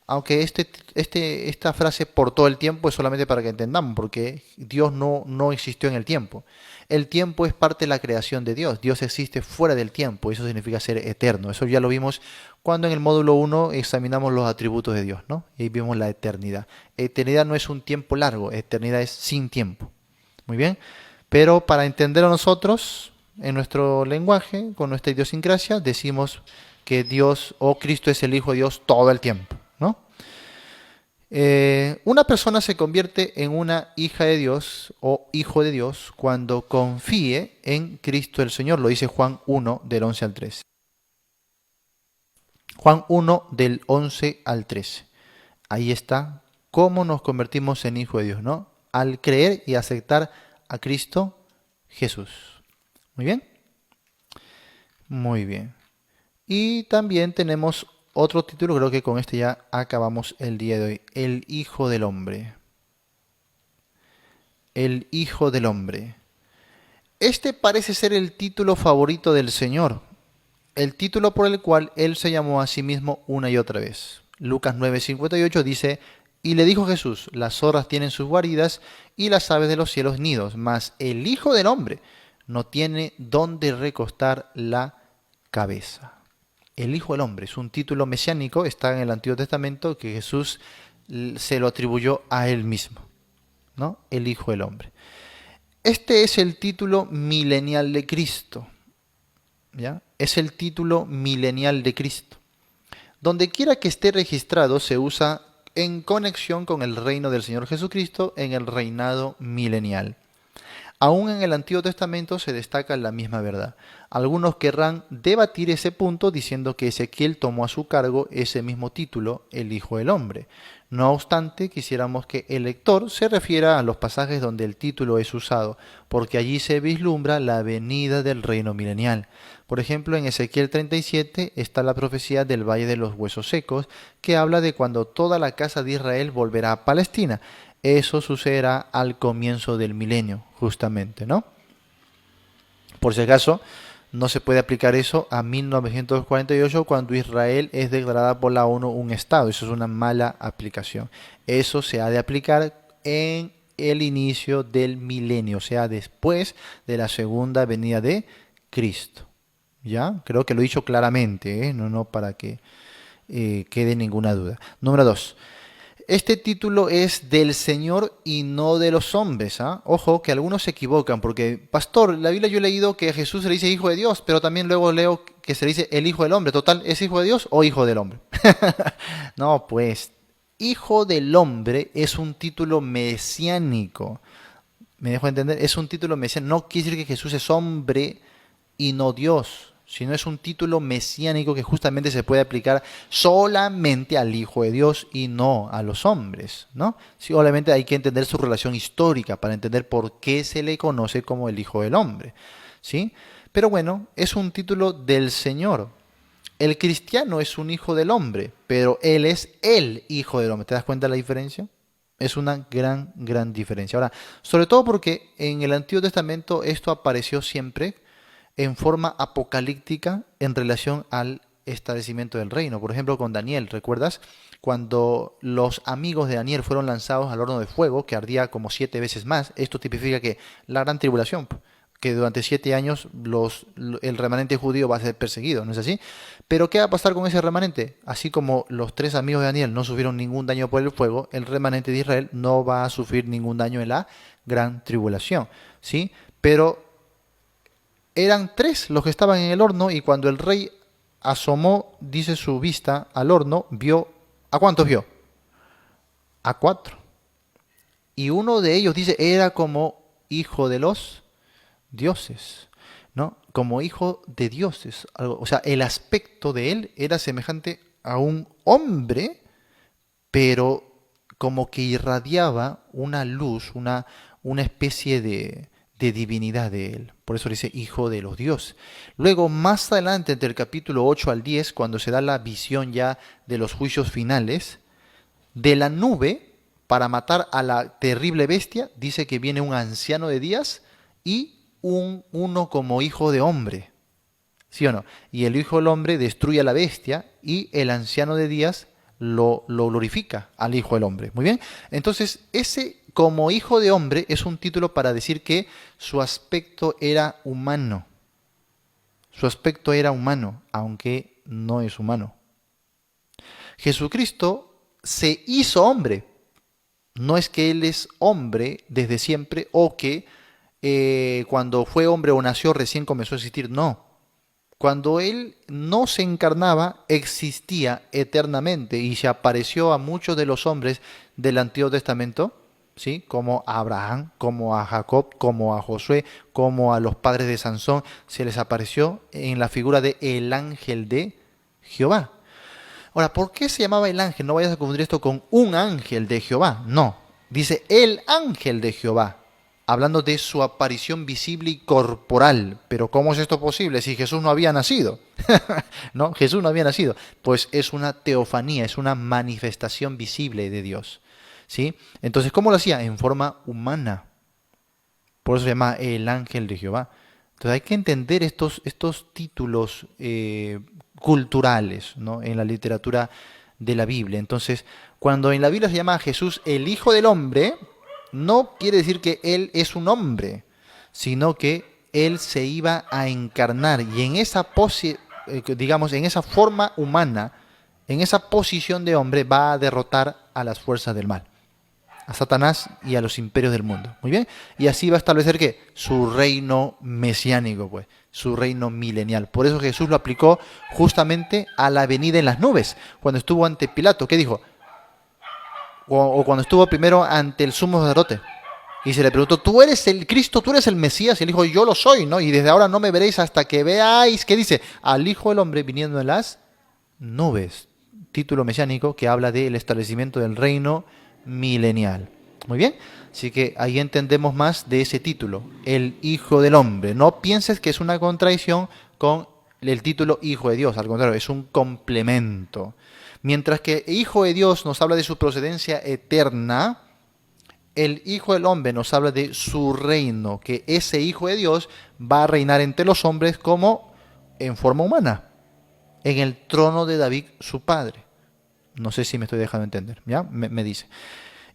S1: Aunque esta frase por todo el tiempo es solamente para que entendamos, porque Dios no existió en el tiempo. El tiempo es parte de la creación de Dios. Dios existe fuera del tiempo, eso significa ser eterno. Eso ya lo vimos cuando en el módulo 1 examinamos los atributos de Dios, ¿no? Y ahí vimos la eternidad. Eternidad no es un tiempo largo, eternidad es sin tiempo. Muy bien, pero para entender a nosotros, en nuestro lenguaje, con nuestra idiosincrasia, decimos que Dios o Cristo es el Hijo de Dios todo el tiempo, ¿no? Una persona se convierte en una hija de Dios o hijo de Dios cuando confíe en Cristo el Señor, lo dice Juan 1 del 11 al 13. Juan 1 del 11 al 13. Ahí está cómo nos convertimos en hijo de Dios, ¿no? Al creer y aceptar a Cristo Jesús. Muy bien. Muy bien. Y también tenemos otro título, creo que con este ya acabamos el día de hoy. El Hijo del Hombre. El Hijo del Hombre. Este parece ser el título favorito del Señor, el título por el cual Él se llamó a sí mismo una y otra vez. Lucas 9:58 dice, y le dijo Jesús, las zorras tienen sus guaridas y las aves de los cielos nidos, mas el Hijo del Hombre no tiene dónde recostar la cabeza. El Hijo del Hombre es un título mesiánico, está en el Antiguo Testamento, que Jesús se lo atribuyó a Él mismo, ¿no? El Hijo del Hombre. Este es el título milenial de Cristo, ¿ya? Es el título milenial de Cristo. Donde quiera que esté registrado se usa en conexión con el reino del Señor Jesucristo en el reinado milenial. Aún en el Antiguo Testamento se destaca la misma verdad. Algunos querrán debatir ese punto diciendo que Ezequiel tomó a su cargo ese mismo título, el Hijo del Hombre. No obstante, quisiéramos que el lector se refiera a los pasajes donde el título es usado, porque allí se vislumbra la venida del reino milenial. Por ejemplo, en Ezequiel 37 está la profecía del Valle de los Huesos Secos, que habla de cuando toda la casa de Israel volverá a Palestina. Eso sucederá al comienzo del milenio, justamente, ¿no? Por si acaso, no se puede aplicar eso a 1948 cuando Israel es declarada por la ONU un Estado. Eso es una mala aplicación. Eso se ha de aplicar en el inicio del milenio, o sea, después de la segunda venida de Cristo. ¿ya? Creo que lo he dicho claramente, ¿eh? No para que quede ninguna duda. Número 2. Este título es del Señor y no de los hombres, ¿ah? Ojo, que algunos se equivocan, porque, pastor, en la Biblia yo he leído que a Jesús se le dice hijo de Dios, pero también luego leo que se le dice el hijo del hombre. Total, ¿es hijo de Dios o hijo del hombre? No, pues, hijo del hombre es un título mesiánico. ¿Me dejo entender? Es un título mesiánico. No quiere decir que Jesús es hombre y no Dios, sino es un título mesiánico que justamente se puede aplicar solamente al Hijo de Dios y no a los hombres, ¿no? Sí, obviamente hay que entender su relación histórica para entender por qué se le conoce como el Hijo del Hombre, ¿sí? Pero bueno, es un título del Señor. El cristiano es un hijo del hombre, pero él es el Hijo del Hombre. ¿Te das cuenta de la diferencia? Es una gran, gran diferencia. Ahora, sobre todo porque en el Antiguo Testamento esto apareció siempre en forma apocalíptica en relación al establecimiento del reino. Por ejemplo, con Daniel, ¿recuerdas? Cuando los amigos de Daniel fueron lanzados al horno de fuego, que ardía como 7 veces más, esto tipifica que la gran tribulación, que durante 7 años el remanente judío va a ser perseguido, ¿no es así? Pero ¿qué va a pasar con ese remanente? Así como los 3 amigos de Daniel no sufrieron ningún daño por el fuego, el remanente de Israel no va a sufrir ningún daño en la gran tribulación, ¿sí? Pero eran 3 los que estaban en el horno y cuando el rey asomó, dice su vista al horno, vio, ¿a cuántos vio? A 4. Y uno de ellos dice, era como hijo de los dioses, ¿no? Como hijo de dioses. O sea, el aspecto de él era semejante a un hombre, pero como que irradiaba una luz, una especie de divinidad de él. Por eso dice hijo de los dioses. Luego, más adelante, entre el capítulo 8 al 10, cuando se da la visión ya de los juicios finales, de la nube, para matar a la terrible bestia, dice que viene un anciano de días y uno como hijo de hombre. ¿Sí o no? Y el hijo del hombre destruye a la bestia y el anciano de días lo glorifica al hijo del hombre. Muy bien. Entonces, ese como hijo de hombre es un título para decir que su aspecto era humano. Su aspecto era humano, aunque no es humano. Jesucristo se hizo hombre. No es que Él es hombre desde siempre o que cuando fue hombre o nació recién comenzó a existir. No. Cuando Él no se encarnaba, existía eternamente y se apareció a muchos de los hombres del Antiguo Testamento, ¿sí? Como a Abraham, como a Jacob, como a Josué, como a los padres de Sansón. Se les apareció en la figura de el ángel de Jehová. Ahora, ¿por qué se llamaba el ángel? No vayas a confundir esto con un ángel de Jehová. No, dice el ángel de Jehová, hablando de su aparición visible y corporal. Pero ¿cómo es esto posible si Jesús no había nacido? No, Jesús no había nacido. Pues es una teofanía, es una manifestación visible de Dios. ¿Sí? Entonces, ¿cómo lo hacía? En forma humana. Por eso se llama el ángel de Jehová. Entonces hay que entender estos títulos culturales, ¿no? En la literatura de la Biblia. Entonces, cuando en la Biblia se llama a Jesús el Hijo del Hombre, no quiere decir que Él es un hombre, sino que Él se iba a encarnar y en esa digamos, en esa forma humana, en esa posición de hombre, va a derrotar a las fuerzas del mal, a Satanás y a los imperios del mundo. Muy bien. Y así va a establecer ¿qué? Su reino mesiánico, pues, su reino milenial. Por eso Jesús lo aplicó justamente a la venida en las nubes. Cuando estuvo ante Pilato, ¿qué dijo? O cuando estuvo primero ante el sumo sacerdote. Y se le preguntó, ¿tú eres el Cristo, tú eres el Mesías? Y él dijo, yo lo soy, ¿no? Y desde ahora no me veréis hasta que veáis, ¿qué dice? Al Hijo del Hombre viniendo en las nubes. Título mesiánico que habla del establecimiento del reino milenial. Muy bien, así que ahí entendemos más de ese título, el Hijo del Hombre. No pienses que es una contradicción con el título Hijo de Dios, al contrario, es un complemento. Mientras que Hijo de Dios nos habla de su procedencia eterna, el Hijo del Hombre nos habla de su reino, que ese Hijo de Dios va a reinar entre los hombres como en forma humana, en el trono de David, su padre. No sé si me estoy dejando entender, ¿ya? Me dice.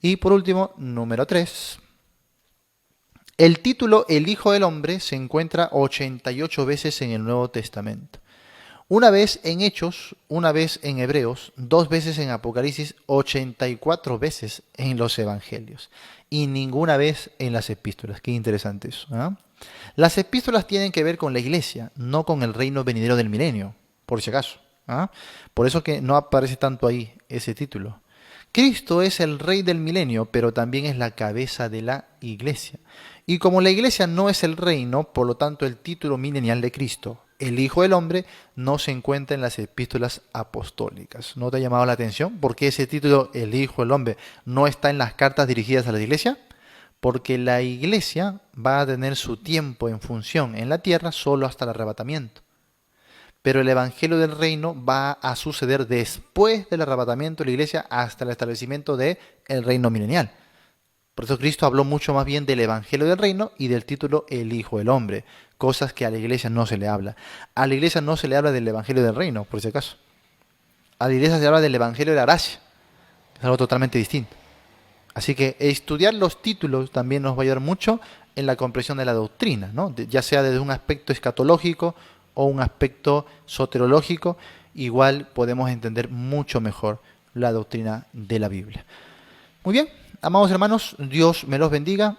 S1: Y por último, número 3. El título El Hijo del Hombre se encuentra 88 veces en el Nuevo Testamento. Una vez en Hechos, una vez en Hebreos, 2 veces en Apocalipsis, 84 veces en los Evangelios y ninguna vez en las epístolas. Qué interesante eso, ¿ah? Las epístolas tienen que ver con la iglesia, no con el reino venidero del milenio, por si acaso, ¿ah? Por eso que no aparece tanto ahí ese título. Cristo es el rey del milenio, pero también es la cabeza de la iglesia. Y como la iglesia no es el reino, por lo tanto el título milenial de Cristo, el Hijo del Hombre, no se encuentra en las epístolas apostólicas. ¿No te ha llamado la atención? ¿Por qué ese título, el Hijo del Hombre, no está en las cartas dirigidas a la iglesia? Porque la iglesia va a tener su tiempo en función en la tierra solo hasta el arrebatamiento. Pero el evangelio del reino va a suceder después del arrebatamiento de la iglesia hasta el establecimiento del reino milenial. Por eso Cristo habló mucho más bien del evangelio del reino y del título El Hijo del Hombre, cosas que a la iglesia no se le habla. A la iglesia no se le habla del evangelio del reino, por si acaso. A la iglesia se habla del evangelio de la gracia, que es algo totalmente distinto. Así que estudiar los títulos también nos va a ayudar mucho en la comprensión de la doctrina, ¿no? Ya sea desde un aspecto escatológico o un aspecto soterológico, igual podemos entender mucho mejor la doctrina de la Biblia. Muy bien, amados hermanos, Dios me los bendiga.